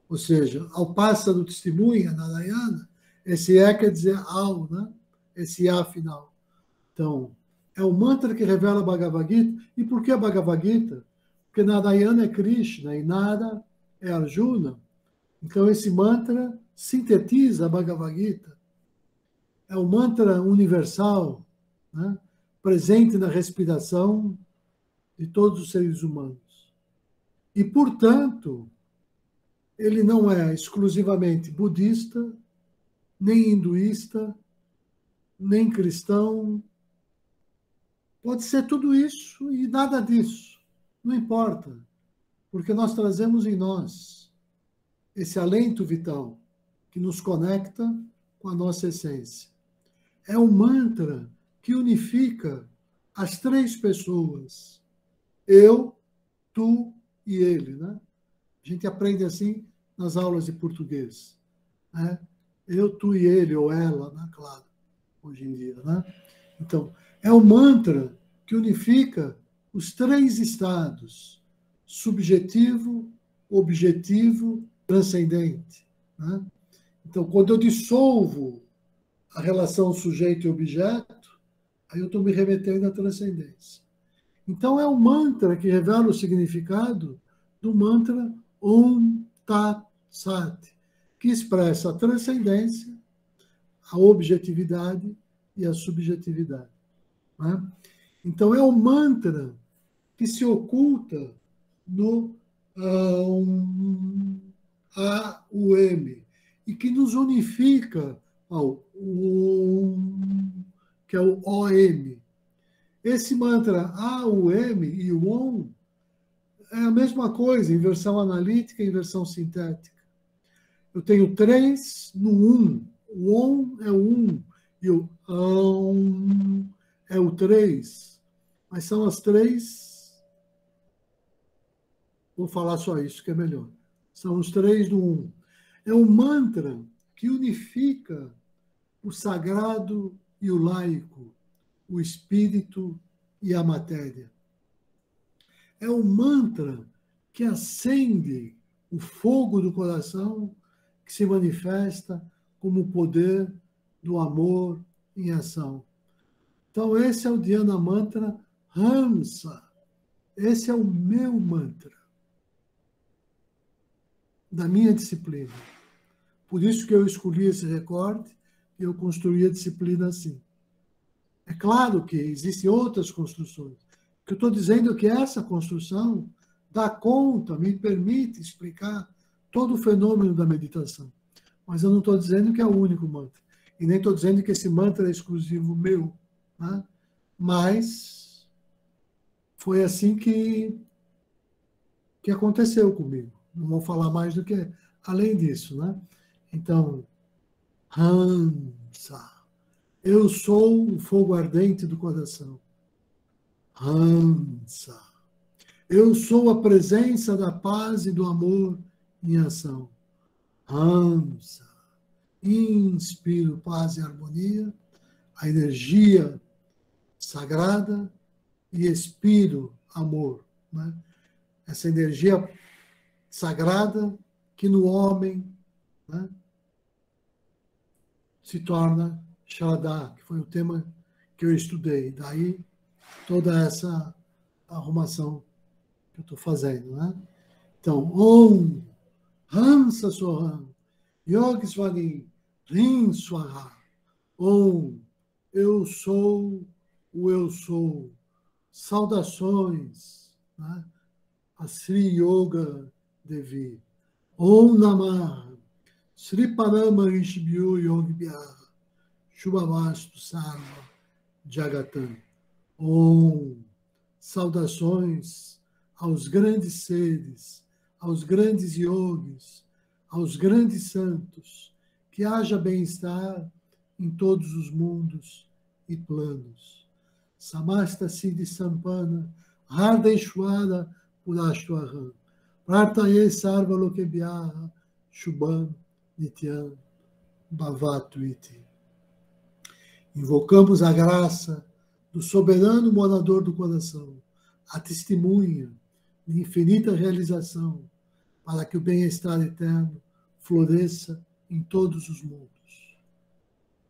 ou seja, ao pássaro testemunha, Narayana, esse quer dizer ao, né? Esse A final. Então, é o mantra que revela a Bhagavad Gita. E por que a Bhagavad Gita? Porque Narayana é Krishna e Nara é Arjuna. Então, esse mantra sintetiza a Bhagavad Gita. É o mantra universal, né? Presente na respiração de todos os seres humanos. E, portanto, ele não é exclusivamente budista, nem hinduísta, nem cristão. Pode ser tudo isso e nada disso. Não importa, porque nós trazemos em nós esse alento vital que nos conecta com a nossa essência. É um mantra que unifica as três pessoas. Eu, tu e ele, né? A gente aprende assim nas aulas de português, né? Eu, tu e ele, ou ela, né? Claro, hoje em dia, né? Então, é um mantra que unifica os três estados: subjetivo, objetivo, transcendente, né? Então, quando eu dissolvo a relação sujeito e objeto, aí eu estou me remetendo à transcendência. Então, é um mantra que revela o significado do mantra Om Tat Sat, que expressa a transcendência, a objetividade e a subjetividade, né? Então, é um mantra que se oculta no A-U-M e que nos unifica ao que é o O-M. Esse mantra A-U-M e o OM é a mesma coisa, em versão analítica e em versão sintética. Eu tenho três no um. O OM é o um e o AUM é o três. Mas são as três. Vou falar só isso, que é melhor. São os três no um. É um mantra que unifica o sagrado e o laico, o espírito e a matéria. É um mantra que acende o fogo do coração, que se manifesta como o poder do amor em ação. Então, esse é o Dhyana Mantra Hamsa. Esse é o meu mantra da minha disciplina. Por isso que eu escolhi esse recorte e eu construí a disciplina assim. É claro que existem outras construções. O que eu estou dizendo é que essa construção dá conta, me permite explicar todo o fenômeno da meditação. Mas eu não estou dizendo que é o único mantra. E nem estou dizendo que esse mantra é exclusivo meu, né? Mas foi assim que aconteceu comigo. Não vou falar mais do que além disso, né? Então, Hansa. Eu sou o fogo ardente do coração. Hansa. Eu sou a presença da paz e do amor em ação. Hansa. Inspiro paz e harmonia, a energia sagrada, e expiro amor, né? Essa energia sagrada que no homem, né, se torna Shraddha, que foi o tema que eu estudei. Daí toda essa arrumação que eu estou fazendo, né? Então, Om Hansa Soham Yogisvani Rim Swaha. Om, eu sou o eu sou. Saudações, né? A Sri Yoga Devi. Om Namah Sri Parama Ishbhyo Yogbhya Shubhavastu Sarva Jagatan. Om. Saudações aos grandes seres, aos grandes yogis, aos grandes santos, que haja bem-estar em todos os mundos e planos. Samasta Siddhi Sampana, Hardeshwara Purashwaraham, Prartaye Sarva Lokebhyaha, Shubham Nityam Bhavatu Iti. Invocamos a graça do soberano morador do coração, a testemunha de infinita realização, para que o bem-estar eterno floresça em todos os mundos.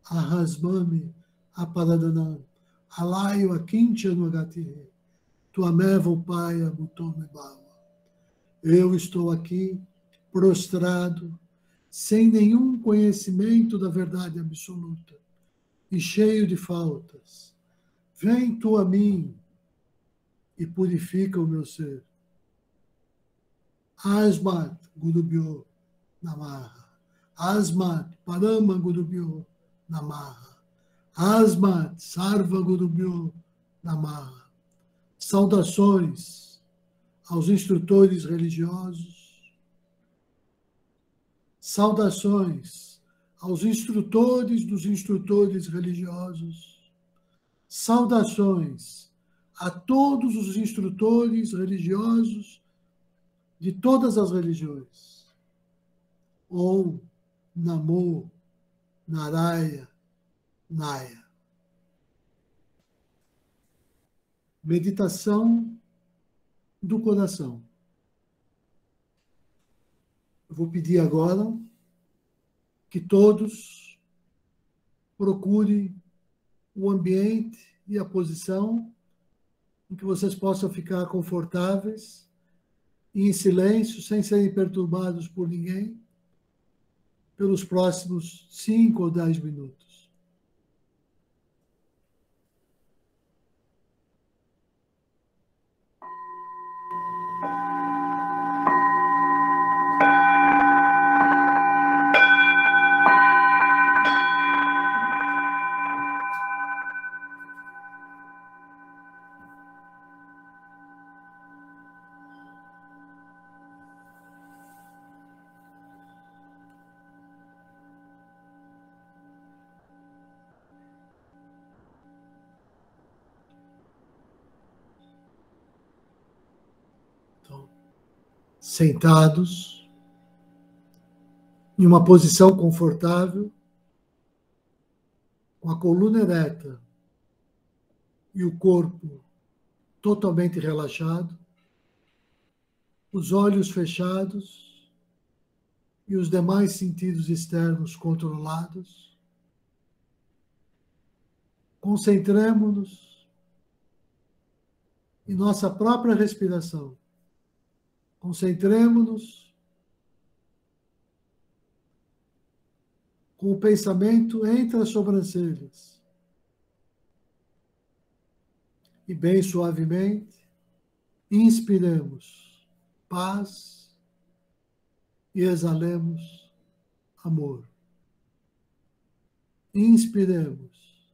Ahasmami Aparadanam, Alaio Akinchanu Agatihe, Tuameva Upaya Mutome Bhawa. Eu estou aqui prostrado, sem nenhum conhecimento da verdade absoluta e cheio de faltas. Vem tu a mim e purifica o meu ser. Asmat Gurubhyo Namaha. Asmat Parama Gurubhyo Namaha. Asmat Sarva Gurubhyo Namaha. Saudações aos instrutores religiosos. Saudações aos instrutores dos instrutores religiosos. Saudações a todos os instrutores religiosos de todas as religiões. Om Namo Naraya Naya. Meditação do coração. Eu vou pedir agora que todos procurem o ambiente e a posição em que vocês possam ficar confortáveis e em silêncio, sem serem perturbados por ninguém, pelos próximos 5 ou 10 minutos. Sentados, em uma posição confortável, com a coluna ereta e o corpo totalmente relaxado, os olhos fechados e os demais sentidos externos controlados. Concentremos-nos em nossa própria respiração. Concentremos-nos com o pensamento entre as sobrancelhas. E bem suavemente, inspiremos paz e exalemos amor. Inspiremos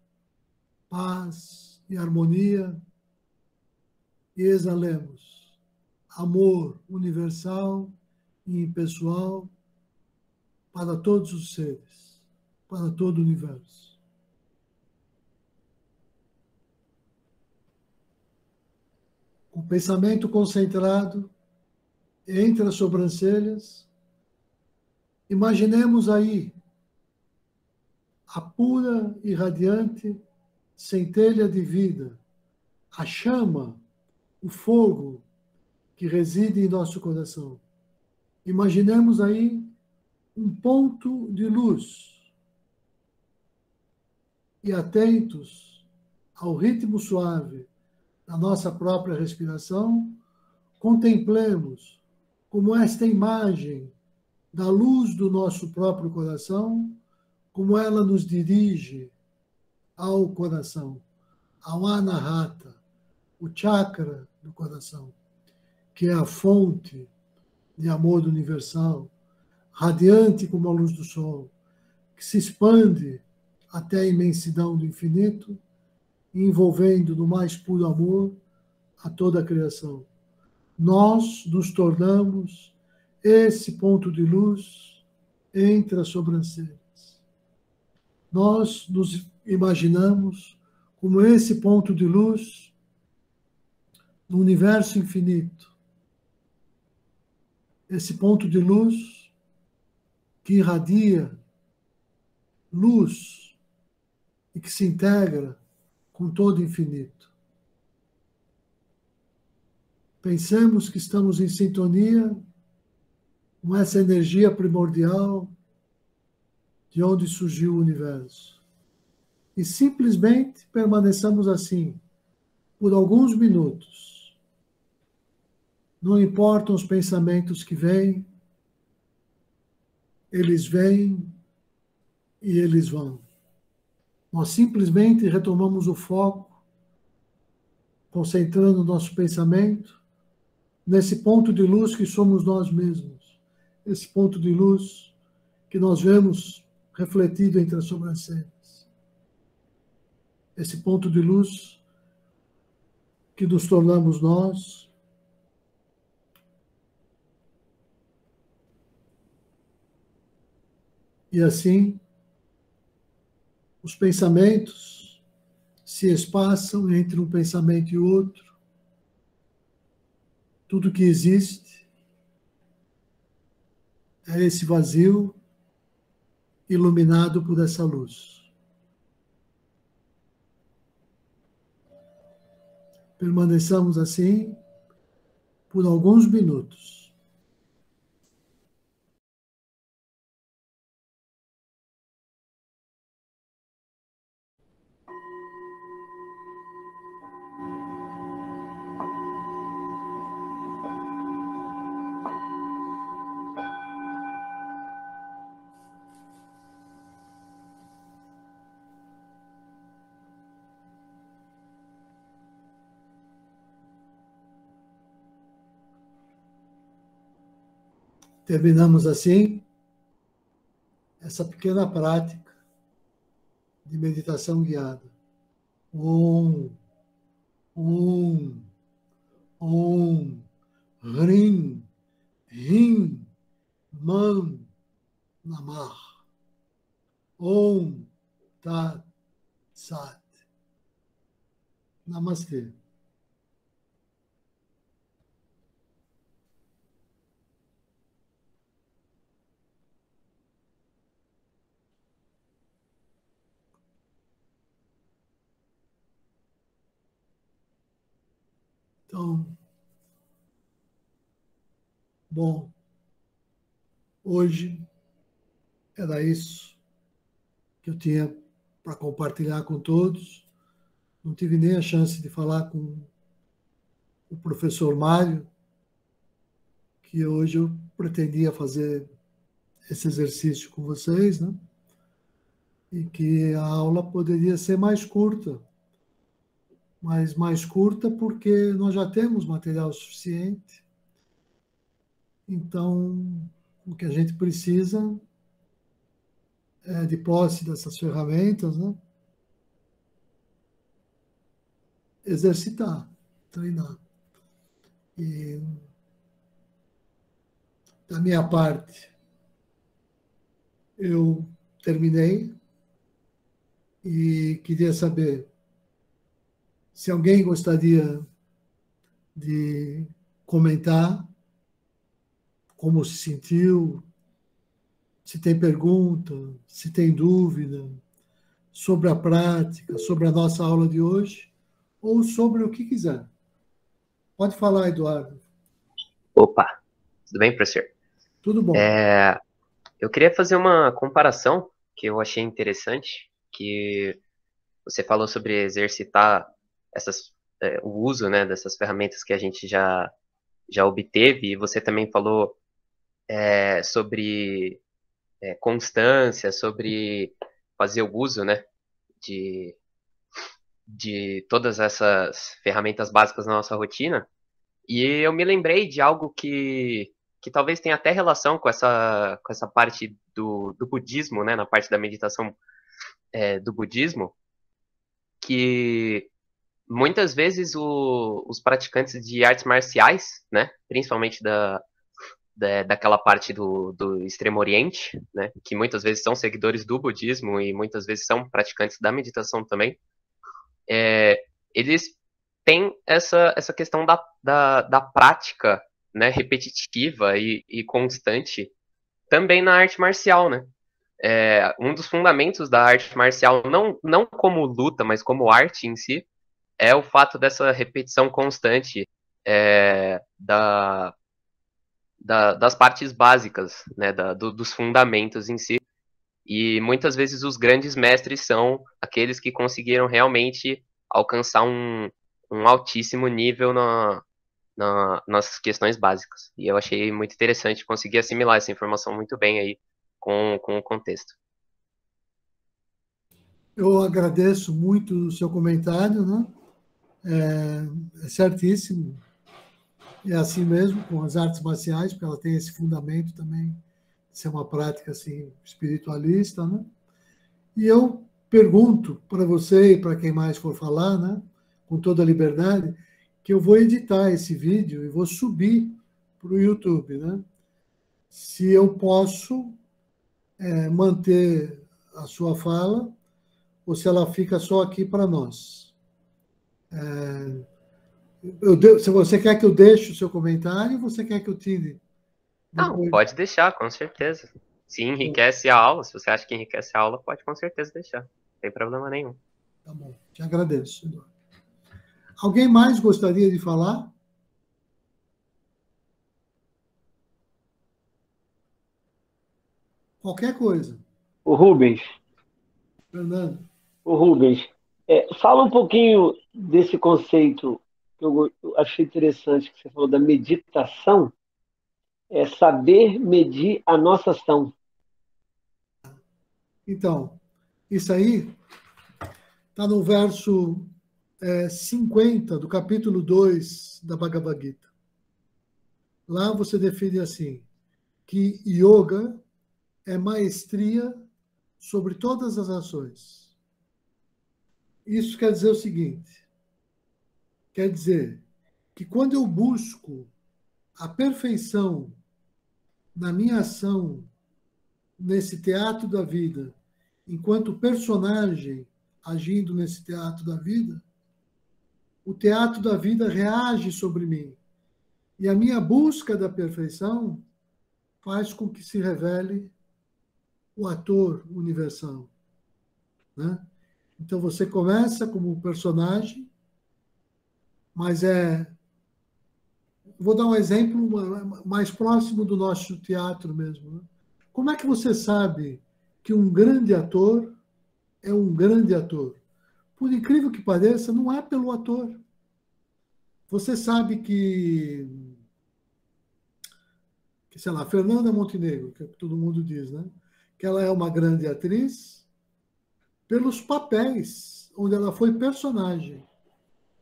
paz e harmonia e exalemos amor universal e impessoal para todos os seres, para todo o universo. Com o pensamento concentrado entre as sobrancelhas, imaginemos aí a pura e radiante centelha de vida, a chama, o fogo que reside em nosso coração. Imaginemos aí um ponto de luz e atentos ao ritmo suave da nossa própria respiração, contemplemos como esta imagem da luz do nosso próprio coração, como ela nos dirige ao coração, ao Anahata, o chakra do coração, que é a fonte de amor universal, radiante como a luz do sol, que se expande até a imensidão do infinito, envolvendo no mais puro amor a toda a criação. Nós nos tornamos esse ponto de luz entre as sobrancelhas. Nós nos imaginamos como esse ponto de luz no universo infinito. Esse ponto de luz que irradia luz e que se integra com todo o infinito. Pensemos que estamos em sintonia com essa energia primordial de onde surgiu o universo. E simplesmente permaneçamos assim por alguns minutos. Não importam os pensamentos que vêm, eles vêm e eles vão. Nós simplesmente retomamos o foco, concentrando o nosso pensamento nesse ponto de luz que somos nós mesmos. Esse ponto de luz que nós vemos refletido entre as sobrancelhas. Esse ponto de luz que nos tornamos nós. E assim, os pensamentos se espaçam entre um pensamento e outro. Tudo que existe é esse vazio iluminado por essa luz. Permaneçamos assim por alguns minutos. Terminamos assim essa pequena prática de meditação guiada. Om, Om, Om, Hrim, Rim, Man, Namah. Om, Tat, Sat. Namastê. Então, bom, hoje era isso que eu tinha para compartilhar com todos. Não tive nem a chance de falar com o professor Mário, que hoje eu pretendia fazer esse exercício com vocês, né? E que a aula poderia ser mais curta, mas mais curta porque nós já temos material suficiente. Então, o que a gente precisa é de posse dessas ferramentas, né? Exercitar, treinar. E da minha parte, eu terminei e queria saber se alguém gostaria de comentar como se sentiu, se tem pergunta, se tem dúvida sobre a prática, sobre a nossa aula de hoje, ou sobre o que quiser. Pode falar, Eduardo. Opa, tudo bem, professor? Tudo bom. Eu queria fazer uma comparação que eu achei interessante, que você falou sobre exercitar o uso, né, dessas ferramentas que a gente já obteve, e você também falou sobre constância, sobre fazer o uso, né, de todas essas ferramentas básicas na nossa rotina. E eu me lembrei de algo que talvez tenha até relação com essa parte do budismo, né, na parte da meditação do budismo, que muitas vezes os praticantes de artes marciais, né, principalmente daquela parte do Extremo Oriente, né, que muitas vezes são seguidores do budismo e muitas vezes são praticantes da meditação também, eles têm essa questão da prática, né, repetitiva e constante também na arte marcial, né? Um dos fundamentos da arte marcial, não como luta, mas como arte em si, é o fato dessa repetição constante das partes básicas, né, dos fundamentos em si. E muitas vezes os grandes mestres são aqueles que conseguiram realmente alcançar um altíssimo nível nas questões básicas. E eu achei muito interessante conseguir assimilar essa informação muito bem aí com o contexto. Eu agradeço muito o seu comentário, né? É certíssimo. É assim mesmo com as artes marciais, porque ela tem esse fundamento também de ser uma prática assim espiritualista, né? E eu pergunto para você e para quem mais for falar, né, com toda a liberdade, que eu vou editar esse vídeo e vou subir para o YouTube, né? Se eu posso manter a sua fala ou se ela fica só aqui para nós. Se você quer que eu deixe o seu comentário, você quer que eu tire Não, depois? pode deixar, com certeza. Se enriquece a aula, se você acha que enriquece a aula, pode com certeza deixar. Não tem problema nenhum. Tá bom, te agradeço, Eduardo. Alguém mais gostaria de falar? Qualquer coisa. O Rubens, Fernando. o Rubens, fala um pouquinho desse conceito que eu achei interessante, que você falou da meditação, é saber medir a nossa ação. Então, isso aí está no verso 50 do capítulo 2 da Bhagavad Gita. Lá você define assim, que yoga é maestria sobre todas as ações. Isso quer dizer o seguinte, quer dizer que quando eu busco a perfeição na minha ação nesse teatro da vida, enquanto personagem agindo nesse teatro da vida, o teatro da vida reage sobre mim. E a minha busca da perfeição faz com que se revele o ator universal, né? Então você começa como personagem, mas vou dar um exemplo mais próximo do nosso teatro mesmo, né? Como é que você sabe que um grande ator é um grande ator? Por incrível que pareça, não é pelo ator. Você sabe que sei lá, Fernanda Montenegro, que todo mundo diz, né? Que ela é uma grande atriz pelos papéis onde ela foi personagem.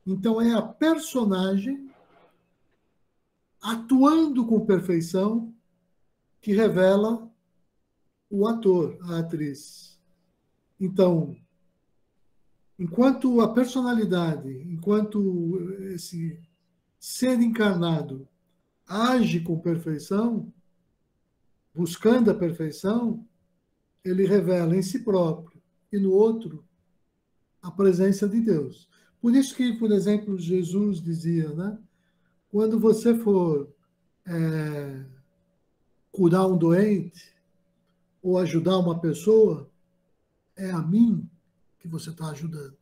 Então é a personagem atuando com perfeição que revela o ator, a atriz. Então, enquanto a personalidade, enquanto esse ser encarnado age com perfeição, buscando a perfeição, ele revela em si próprio e no outro a presença de Deus. Por isso que, por exemplo, Jesus dizia, né? Quando você for curar um doente ou ajudar uma pessoa, é a mim que você está ajudando.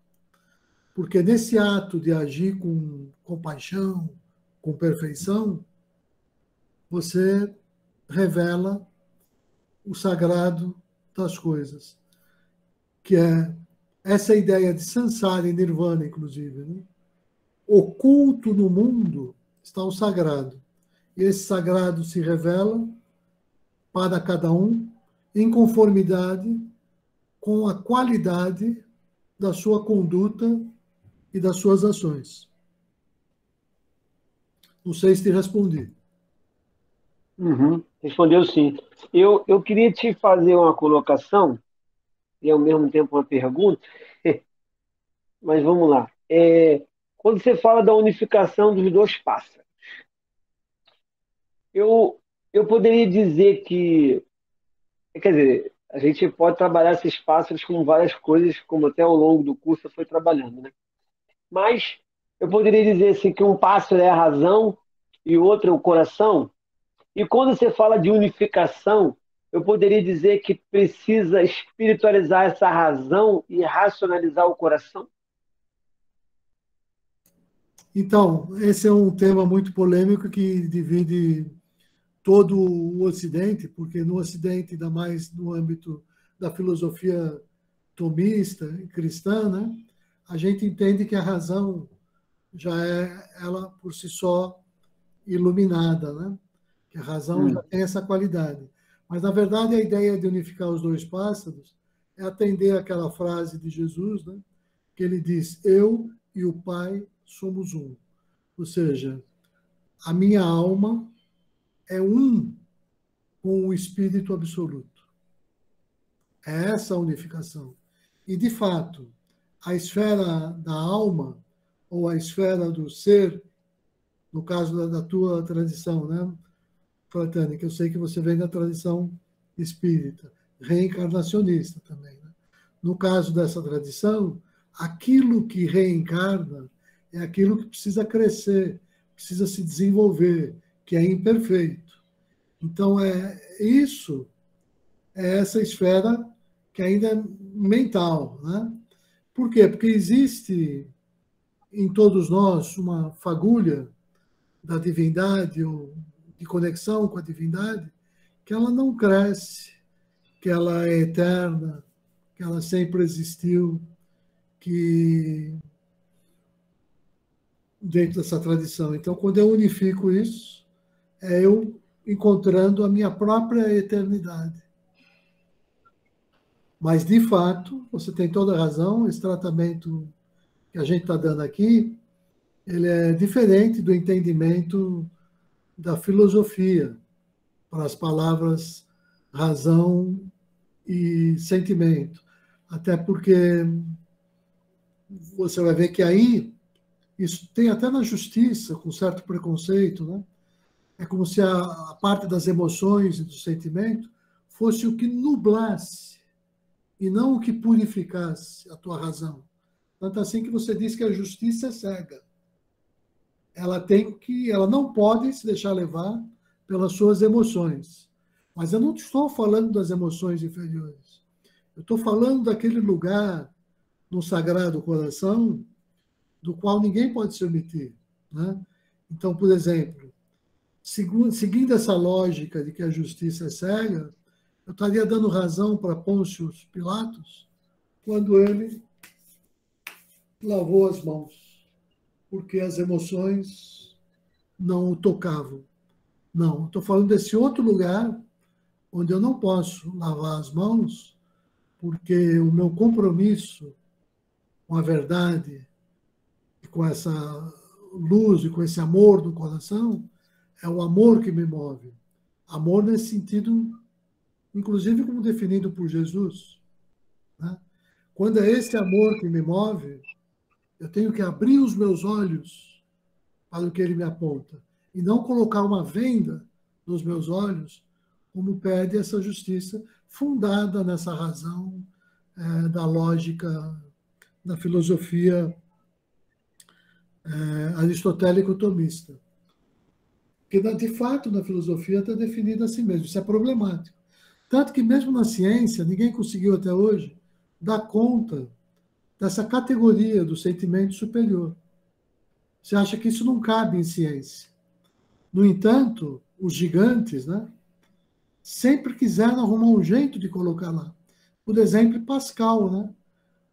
Porque nesse ato de agir com compaixão, com perfeição, você revela o sagrado das coisas, que é essa ideia de samsara e nirvana, inclusive, né? Oculto no mundo está o sagrado. E esse sagrado se revela para cada um em conformidade com a qualidade da sua conduta e das suas ações. Não sei se te respondi. Uhum, respondeu sim. Eu queria te fazer uma colocação e ao mesmo tempo uma pergunta, mas vamos lá. quando você fala da unificação dos dois pássaros, eu poderia dizer que, quer dizer, a gente pode trabalhar esses pássaros com várias coisas, como até ao longo do curso eu fui trabalhando, né? Mas eu poderia dizer assim, que um pássaro é a razão e o outro é o coração. E quando você fala de unificação, eu poderia dizer que precisa espiritualizar essa razão e racionalizar o coração. Então, esse é um tema muito polêmico que divide todo o Ocidente, porque no Ocidente, ainda mais no âmbito da filosofia tomista e cristã, né, a gente entende que a razão já é, ela por si só, iluminada, né? Que a razão já tem essa qualidade. Mas, na verdade, a ideia de unificar os dois pássaros é atender aquela frase de Jesus, né? Que ele diz, eu e o Pai somos um. Ou seja, a minha alma é um com o Espírito absoluto. É essa a unificação. E, de fato, a esfera da alma, ou a esfera do ser, no caso da tua tradição, né, Fratani, que eu sei que você vem da tradição espírita, reencarnacionista também. Né? No caso dessa tradição, aquilo que reencarna é aquilo que precisa crescer, precisa se desenvolver, que é imperfeito. Então, isso é essa esfera que ainda é mental. Né? Por quê? Porque existe em todos nós uma fagulha da divindade, ou de conexão com a divindade, que ela não cresce, que ela é eterna, que ela sempre existiu, que dentro dessa tradição. Então, quando eu unifico isso, é eu encontrando a minha própria eternidade. Mas, de fato, você tem toda a razão, esse tratamento que a gente está dando aqui, ele é diferente do entendimento da filosofia, para as palavras razão e sentimento. Até porque você vai ver que aí, isso tem até na justiça, com certo preconceito, né? É como se a parte das emoções e do sentimento fosse o que nublasse e não o que purificasse a tua razão. Tanto assim que você diz que a justiça é cega. Ela não pode se deixar levar pelas suas emoções. Mas eu não estou falando das emoções inferiores. Eu estou falando daquele lugar no Sagrado Coração do qual ninguém pode se omitir. Né? Então, por exemplo, seguindo essa lógica de que a justiça é cega, eu estaria dando razão para Pôncio Pilatos quando ele lavou as mãos, porque as emoções não o tocavam. Não, estou falando desse outro lugar onde eu não posso lavar as mãos, porque o meu compromisso com a verdade, e com essa luz e com esse amor do coração, é o amor que me move. Amor nesse sentido, inclusive como definido por Jesus. Né? Quando é esse amor que me move, eu tenho que abrir os meus olhos para o que ele me aponta e não colocar uma venda nos meus olhos, como pede essa justiça fundada nessa razão da lógica da filosofia aristotélico-tomista. Porque, de fato, na filosofia está definido assim mesmo. Isso é problemático. Tanto que, mesmo na ciência, ninguém conseguiu até hoje dar conta dessa categoria do sentimento superior. Você acha que isso não cabe em ciência. No entanto, os gigantes, né, sempre quiseram arrumar um jeito de colocar lá. Por exemplo, Pascal, né,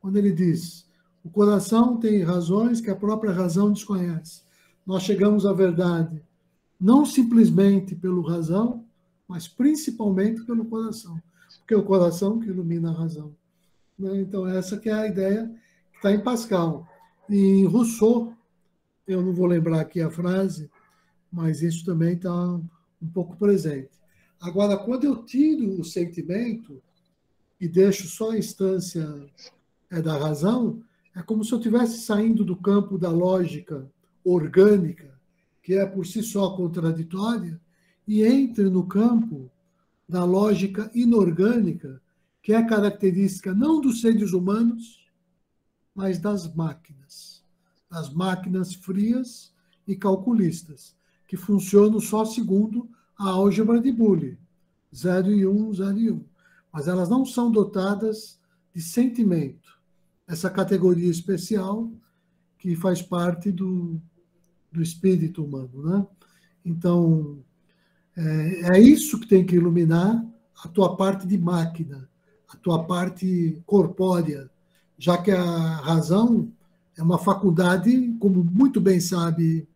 quando ele diz: o coração tem razões que a própria razão desconhece. Nós chegamos à verdade não simplesmente pelo razão, mas principalmente pelo coração, porque é o coração que ilumina a razão. Então, essa que é a ideia que está em Pascal. E em Rousseau, eu não vou lembrar aqui a frase, mas isso também está um pouco presente. Agora, quando eu tiro o sentimento e deixo só a instância da razão, É como se eu estivesse saindo do campo da lógica orgânica, que é por si só contraditória, e entre no campo da lógica inorgânica, que é característica não dos seres humanos, mas das máquinas frias e calculistas, que funcionam só segundo a álgebra de Boole, 0 e 1, 0 e 1. Mas elas não são dotadas de sentimento, essa categoria especial que faz parte do espírito humano, né? Então, é isso que tem que iluminar a tua parte de máquina, a tua parte corpórea, já que a razão é uma faculdade, como muito bem sabe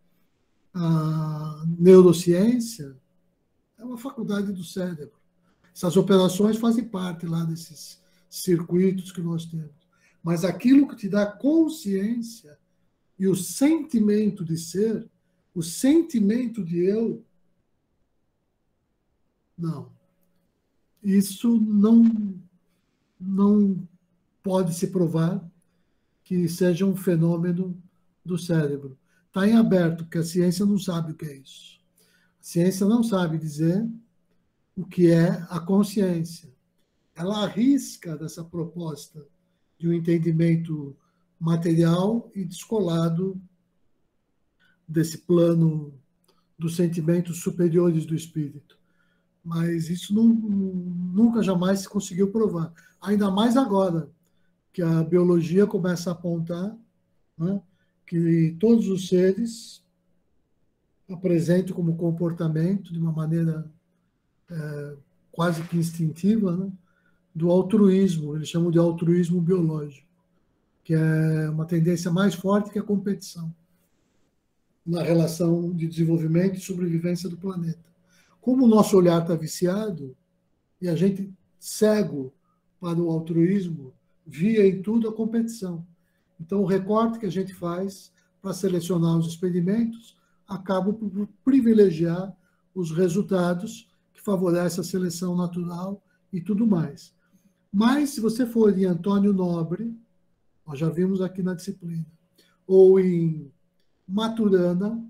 a neurociência, é uma faculdade do cérebro. Essas operações fazem parte lá desses circuitos que nós temos. Mas aquilo que te dá consciência e o sentimento de ser, o sentimento de eu, não. Isso não pode se provar que seja um fenômeno do cérebro. Está em aberto, porque a ciência não sabe o que é isso. A ciência não sabe dizer o que é a consciência. Ela arrisca dessa proposta de um entendimento material e descolado desse plano dos sentimentos superiores do espírito. Mas isso nunca jamais se conseguiu provar. Ainda mais agora, que a biologia começa a apontar, né, que todos os seres apresentam como comportamento, de uma maneira quase que instintiva, né, do altruísmo. Eles chamam de altruísmo biológico, que é uma tendência mais forte que a competição na relação de desenvolvimento e sobrevivência do planeta. Como o nosso olhar está viciado e a gente cego para o altruísmo, via em tudo a competição. Então, o recorte que a gente faz para selecionar os experimentos acaba por privilegiar os resultados que favorecem a seleção natural e tudo mais. Mas, se você for em Antônio Nobre, nós já vimos aqui na disciplina, ou em Maturana,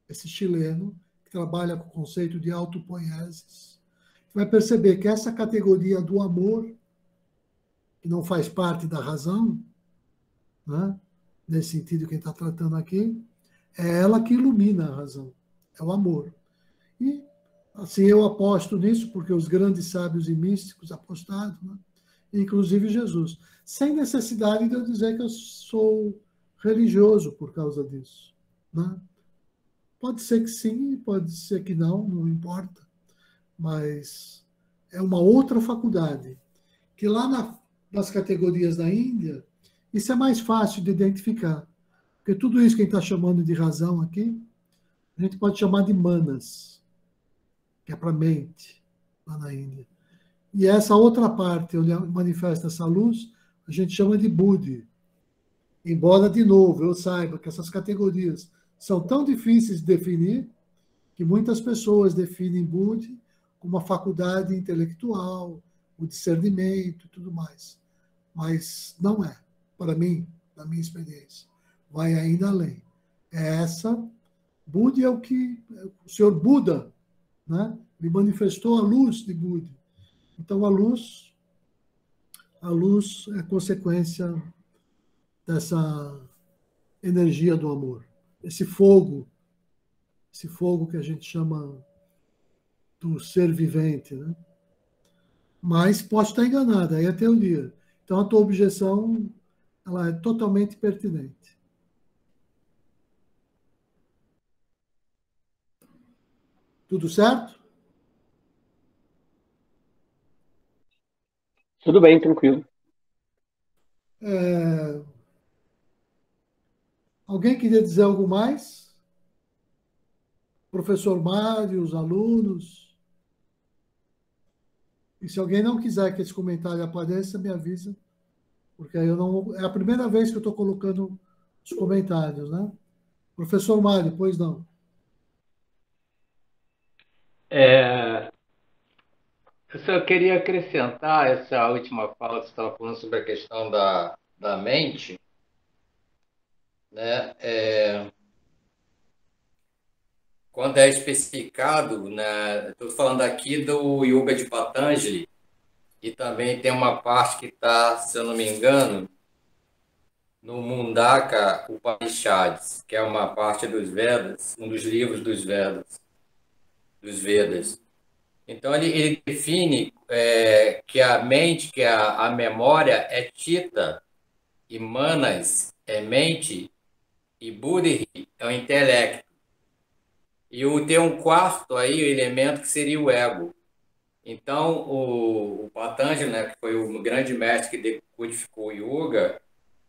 esse chileno, que trabalha com o conceito de autopoiesis, vai perceber que essa categoria do amor, que não faz parte da razão, né, nesse sentido que a gente está tratando aqui, é ela que ilumina a razão, é o amor. E, assim, eu aposto nisso, porque os grandes sábios e místicos apostaram, né, inclusive Jesus, sem necessidade de eu dizer que eu sou religioso por causa disso, né? Pode ser que sim, pode ser que não importa, mas é uma outra faculdade, que lá nas categorias da Índia, isso é mais fácil de identificar, porque tudo isso que a gente está chamando de razão aqui, a gente pode chamar de manas, que é para a mente, lá na Índia. E essa outra parte, onde manifesta essa luz, a gente chama de Buddhi. Embora, de novo, eu saiba que essas categorias são tão difíceis de definir, que muitas pessoas definem Buddhi como uma faculdade intelectual, o discernimento e tudo mais. Mas não é, para mim, na minha experiência. Vai ainda além. Buddhi é o que o senhor Buda, né, me manifestou a luz de Buddhi. Então, a luz é consequência dessa energia do amor. Esse fogo que a gente chama do ser vivente, né? Mas posso estar enganado, aí é teoria. Então, a tua objeção ela é totalmente pertinente. Tudo certo? Tudo bem, tranquilo. Alguém queria dizer algo mais? Professor Mário, os alunos? E se alguém não quiser que esse comentário apareça, me avisa, porque aí eu não. É a primeira vez que eu estou colocando os comentários, né? Professor Mário, pois não. Eu queria acrescentar essa última fala que você estava falando sobre a questão da mente. né? Quando é especificado, né? Estou falando aqui do Yoga de Patanjali, e também tem uma parte que está, se eu não me engano, no Mundaka Upanishads, que é uma parte dos Vedas, um dos livros dos Vedas. Então, ele define que a mente, que a memória é Chitta, e Manas é mente, e Buddhi é o intelecto. E tem um quarto aí, o elemento que seria o ego. Então, o Patanjali, né, que foi o grande mestre que decodificou o Yoga,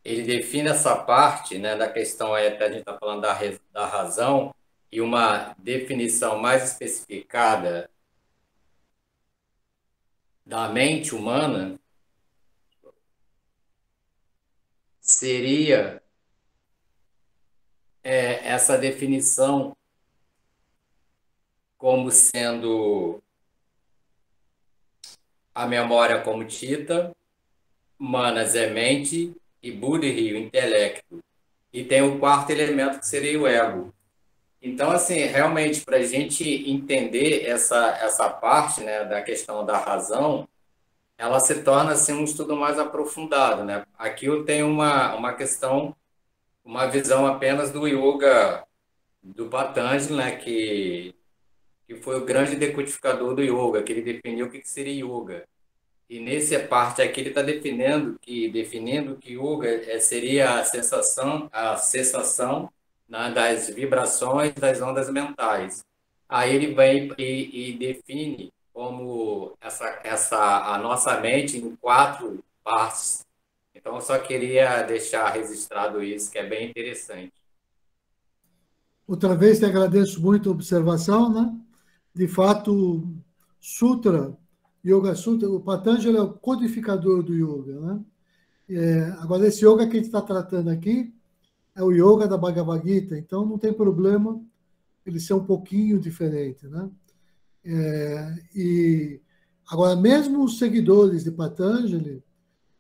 ele define essa parte, né, da questão, aí até a gente está falando da razão, e uma definição mais especificada da mente humana seria essa definição como sendo a memória como Chitta, Manas é mente e Buddhi o intelecto. E tem o quarto elemento que seria o ego. Então, assim, realmente, para a gente entender essa parte, né, da questão da razão, ela se torna assim, um estudo mais aprofundado, né? Aqui eu tenho uma questão, uma visão apenas do yoga do Patanjali, né, que foi o grande decodificador do yoga, que ele definiu o que seria yoga. E nessa parte aqui ele está definindo que yoga seria a cessação, né, das vibrações das ondas mentais. Aí ele vem e define como a nossa mente em 4 partes. Então, eu só queria deixar registrado isso, que é bem interessante. Outra vez te agradeço muito a observação, né? De fato, Sutra, Yoga Sutra, o Patanjali é o codificador do yoga, né? Agora, esse yoga que a gente está tratando aqui é o yoga da Bhagavad Gita, então não tem problema ele ser um pouquinho diferente, né? E agora, mesmo os seguidores de Patanjali,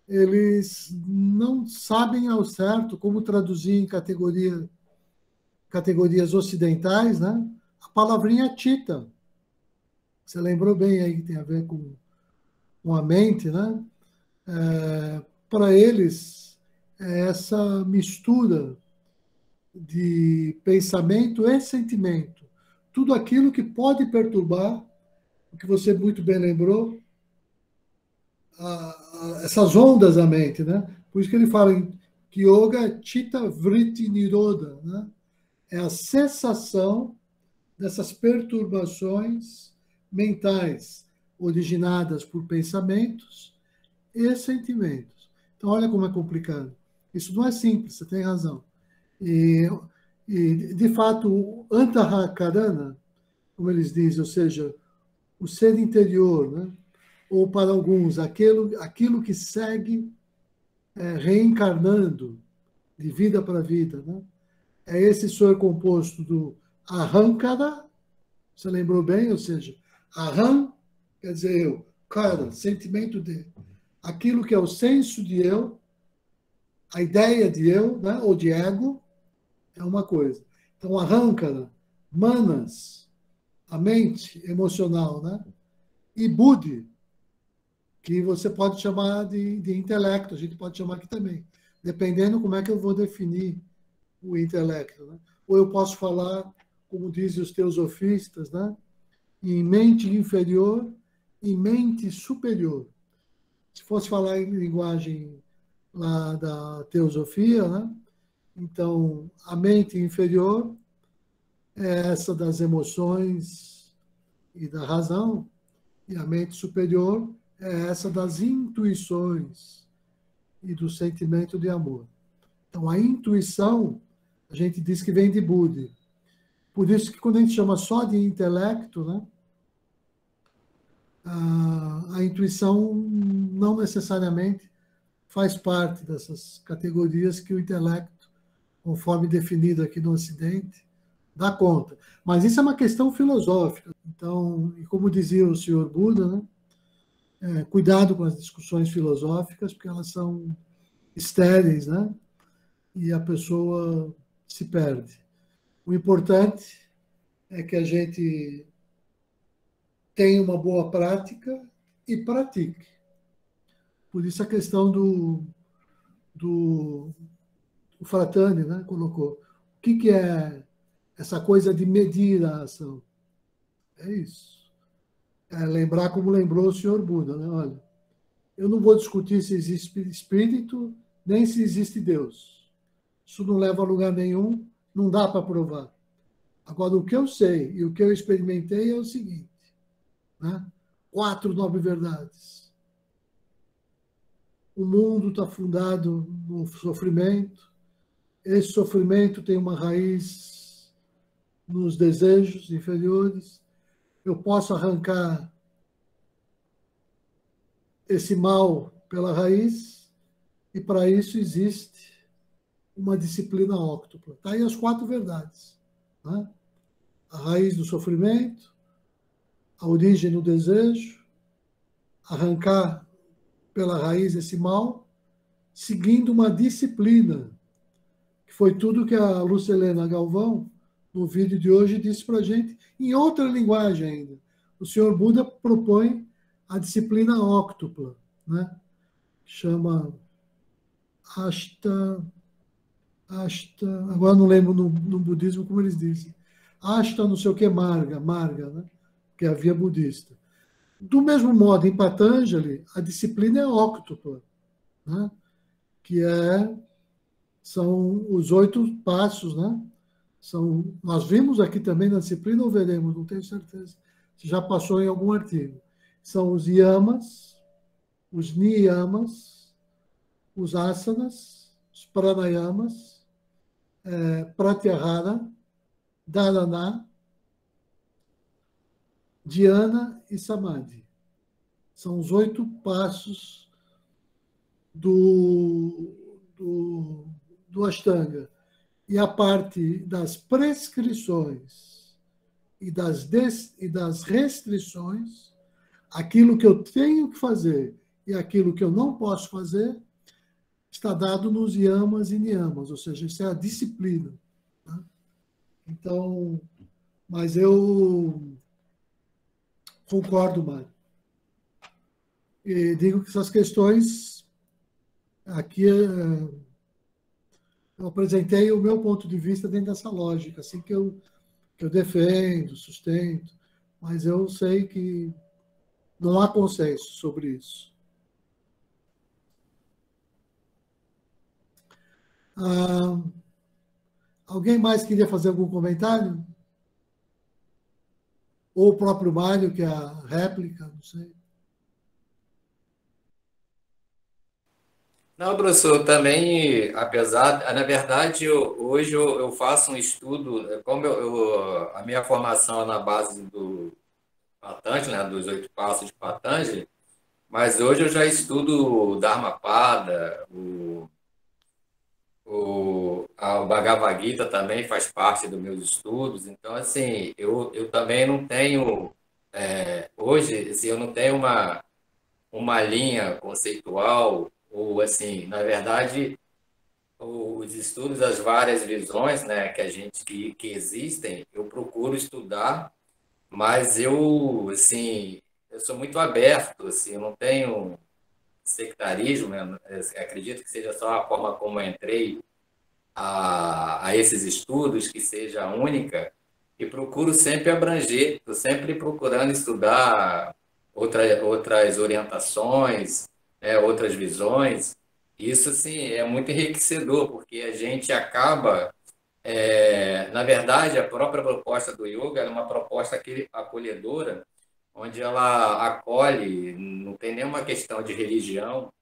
eles não sabem ao certo como traduzir em categorias ocidentais, né? A palavrinha Chitta. Você lembrou bem aí que tem a ver com a mente, né? Para eles, é essa mistura de pensamento e sentimento. Tudo aquilo que pode perturbar, o que você muito bem lembrou, essas ondas da mente, né? Por isso que ele fala que yoga é chitta vritti nirodha, né? É a cessação dessas perturbações mentais originadas por pensamentos e sentimentos. Então, olha como é complicado. Isso não é simples, você tem razão. E de fato, o Antahkarana, como eles dizem, ou seja, o ser interior, né? Ou para alguns, aquilo que segue reencarnando de vida para vida, né? É esse ser composto do Ahankara, você lembrou bem, ou seja, Aham quer dizer eu, Kara, sentimento de, aquilo que é o senso de eu, a ideia de eu, né? Ou de ego, é uma coisa. Então, Ahankara, Manas, a mente emocional, né? E Buddhi, que você pode chamar de intelecto, a gente pode chamar aqui também, dependendo como é que eu vou definir o intelecto, né? Ou eu posso falar, como dizem os teosofistas, né? Em mente inferior e mente superior. Se fosse falar em linguagem lá da teosofia, né? Então, a mente inferior é essa das emoções e da razão, e a mente superior é essa das intuições e do sentimento de amor. Então, a intuição, a gente diz que vem de Buddha. Por isso que quando a gente chama só de intelecto, né, a intuição não necessariamente faz parte dessas categorias que o intelecto, conforme definido aqui no Ocidente, dá conta. Mas isso é uma questão filosófica. Então, e como dizia o senhor Buda, né, cuidado com as discussões filosóficas, porque elas são estéreis, né? e a pessoa se perde. O importante é que a gente tenha uma boa prática e pratique. Por isso a questão do o Fratani, né, colocou. O que é essa coisa de medir a ação? É isso. É lembrar como lembrou o senhor Buda, né? Olha, eu não vou discutir se existe espírito, nem se existe Deus. Isso não leva a lugar nenhum, não dá para provar. Agora, o que eu sei e o que eu experimentei é o seguinte, né? 4 nobres verdades. O mundo está fundado no sofrimento. Esse sofrimento tem uma raiz nos desejos inferiores. Eu posso arrancar esse mal pela raiz, e para isso existe uma disciplina óctupla. Está aí as 4 verdades, né? A raiz do sofrimento, a origem do desejo, arrancar pela raiz esse mal, seguindo uma disciplina, que foi tudo que a Lucilena Galvão, no vídeo de hoje, disse para a gente, em outra linguagem ainda. O senhor Buda propõe a disciplina óctupla, né? Chama Ashta, agora não lembro no budismo como eles dizem. Ashta não sei o que, Marga, né? Que é a via budista. Do mesmo modo, em Patanjali, a disciplina é óctupla, né? Que são os 8 passos, né? Nós vimos aqui também na disciplina, ou veremos, não tenho certeza, se já passou em algum artigo. São os yamas, os niyamas, os asanas, os pranayamas, pratyahara, dharana, dhyana e samadhi. São os 8 passos do Ashtanga. E a parte das prescrições e das restrições, aquilo que eu tenho que fazer e aquilo que eu não posso fazer, está dado nos yamas e niyamas, ou seja, isso é a disciplina, né? Então, mas eu concordo, Mário. E digo que essas questões, aqui eu apresentei o meu ponto de vista dentro dessa lógica, assim que eu defendo, sustento, mas eu sei que não há consenso sobre isso. Alguém mais queria fazer algum comentário? Ou o próprio Mário, que é a réplica, não sei. Não, professor, também, apesar, na verdade, hoje eu faço um estudo, como a minha formação é na base do Patanjali, né, dos 8 passos de Patanjali, mas hoje eu já estudo o Dhammapada, o Bhagavad Gita também faz parte dos meus estudos, então, assim, eu também não tenho, hoje, assim, eu não tenho uma linha conceitual, ou, assim, na verdade, os estudos das várias visões, né, que existem, eu procuro estudar, mas eu, assim, eu sou muito aberto, assim, eu não tenho sectarismo, né? Acredito que seja só a forma como eu entrei a esses estudos, que seja única, e procuro sempre abranger, estou sempre procurando estudar outras orientações, né, outras visões. Isso, assim, é muito enriquecedor, porque a gente acaba, na verdade, a própria proposta do yoga é uma proposta acolhedora, onde ela acolhe, não tem nenhuma questão de religião.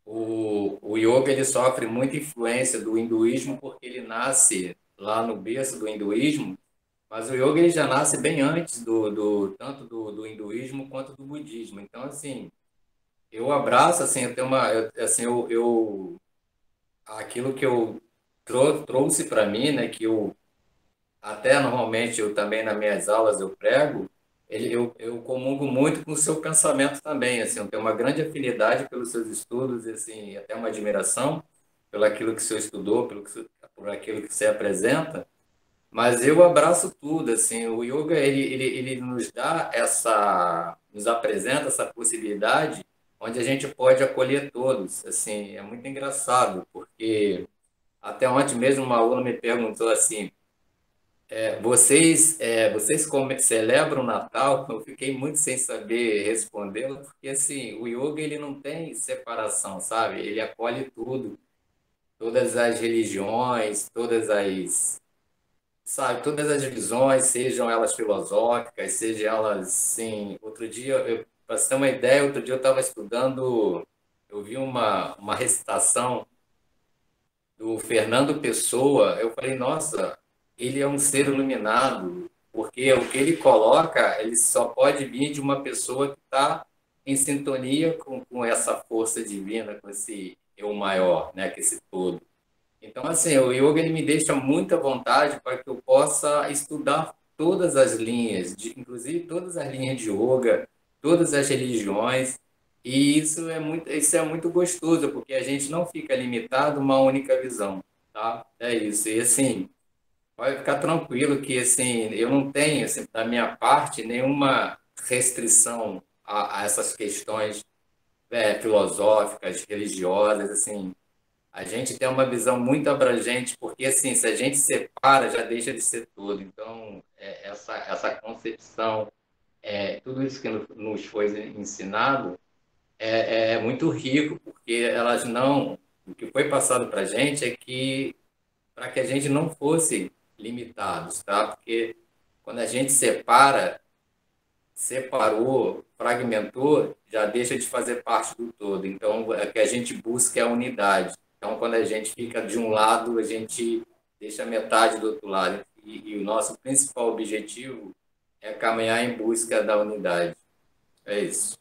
O yoga ele sofre muita influência do hinduísmo porque ele nasce lá no berço do hinduísmo, mas o yoga ele já nasce bem antes tanto do hinduísmo quanto do budismo. Então, assim, eu abraço, assim, eu tenho assim, aquilo que eu trouxe para mim, né, que eu até normalmente eu também nas minhas aulas eu prego, eu comungo muito com o seu pensamento também, assim, eu tenho uma grande afinidade pelos seus estudos, assim, até uma admiração pelo aquilo que o senhor estudou, por aquilo que você apresenta, mas eu abraço tudo, assim, o yoga, ele nos apresenta essa possibilidade onde a gente pode acolher todos, assim, é muito engraçado, porque até ontem mesmo uma aluna me perguntou assim, vocês celebram o Natal? Eu fiquei muito sem saber respondê-la, porque assim, o yoga ele não tem separação, sabe? Ele acolhe tudo, todas as religiões, todas as visões, sejam elas filosóficas, sejam elas, sim. Outro dia, para você ter uma ideia, outro dia eu estava estudando, eu vi uma recitação do Fernando Pessoa, eu falei, nossa, ele é um ser iluminado, porque o que ele coloca, ele só pode vir de uma pessoa que está em sintonia com essa força divina, com esse eu maior, né, com esse todo. Então, assim, o yoga ele me deixa muita vontade para que eu possa estudar todas as linhas, inclusive todas as linhas de yoga, todas as religiões, e isso é muito gostoso, porque a gente não fica limitado a uma única visão, tá? É isso. E, assim, pode ficar tranquilo que, assim, eu não tenho, assim, da minha parte, nenhuma restrição a essas questões, filosóficas, religiosas, assim, a gente tem uma visão muito abrangente, porque assim, se a gente separa, já deixa de ser tudo. Então, essa concepção, tudo isso que nos foi ensinado é muito rico, porque elas não. O que foi passado para a gente é que para que a gente não fosse limitados, tá? Porque quando a gente separou, fragmentou, já deixa de fazer parte do todo. Então, o que a gente busca é a unidade. Então, quando a gente fica de um lado, a gente deixa metade do outro lado. E o nosso principal objetivo é caminhar em busca da unidade. É isso.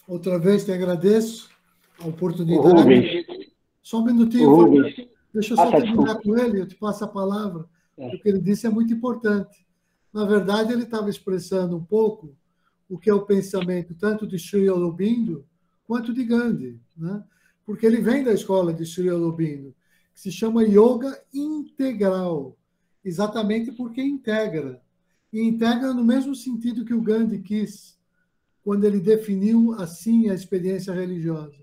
Outra vez te agradeço a O oportunidade. Rubens. Só um minutinho, O Rubens. deixa eu só terminar Desculpa. com ele, eu te passo a palavra. O que ele disse é muito importante. Na verdade, ele estava expressando um pouco o que é o pensamento tanto de Sri Aurobindo quanto de Gandhi, né? Porque ele vem da escola de Sri Aurobindo, que se chama yoga integral, exatamente porque integra. E integra no mesmo sentido que o Gandhi quis, quando ele definiu assim a experiência religiosa.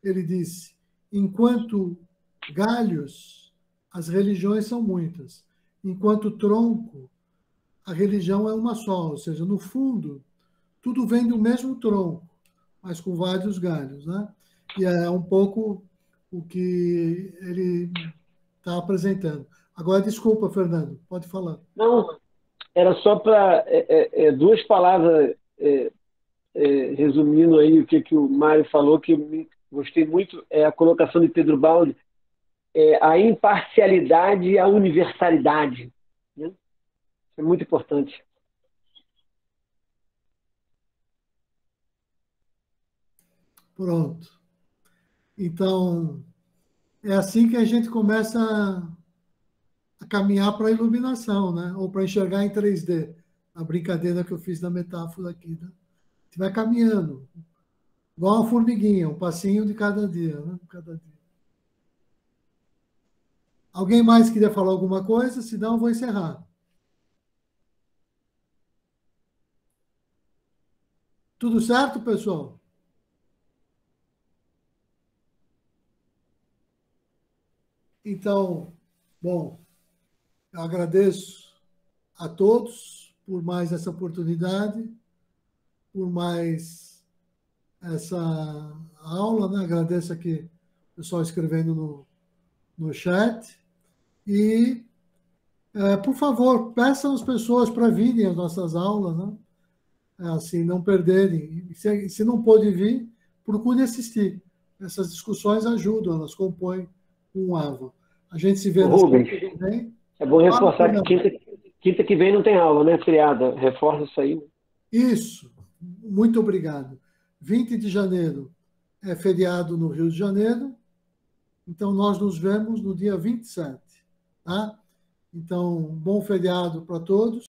Ele disse, enquanto galhos, as religiões são muitas. Enquanto tronco, a religião é uma só. Ou seja, no fundo, tudo vem do mesmo tronco, mas com vários galhos, né? E é um pouco o que ele está apresentando. Agora, desculpa, Fernando, pode falar. Não, era só para duas palavras, resumindo aí o que o Mário falou, que eu gostei muito, é a colocação de Pedro Baldi, a imparcialidade e a universalidade, né? É muito importante. Pronto. Então, é assim que a gente começa a caminhar para a iluminação, né? Ou para enxergar em 3D. A brincadeira que eu fiz da metáfora aqui, né? A gente vai caminhando, igual uma formiguinha, um passinho de cada dia, né? Cada dia. Alguém mais queria falar alguma coisa? Senão eu vou encerrar. Tudo certo, pessoal? Então, bom, eu agradeço a todos por mais essa oportunidade, por mais essa aula, né? Agradeço aqui o pessoal escrevendo no chat. E, por favor, peçam as pessoas para virem às nossas aulas, né? Assim, não perderem. E se não pôde vir, procure assistir. Essas discussões ajudam, elas compõem um AVA. A gente se vê na semana Rubens, que vem. é bom reforçar que quinta que vem não tem aula, né? Feriado. Reforça isso aí. Isso. Muito obrigado. 20 de janeiro é feriado no Rio de Janeiro. Então, nós nos vemos no dia 27. Tá? Então, bom feriado para todos.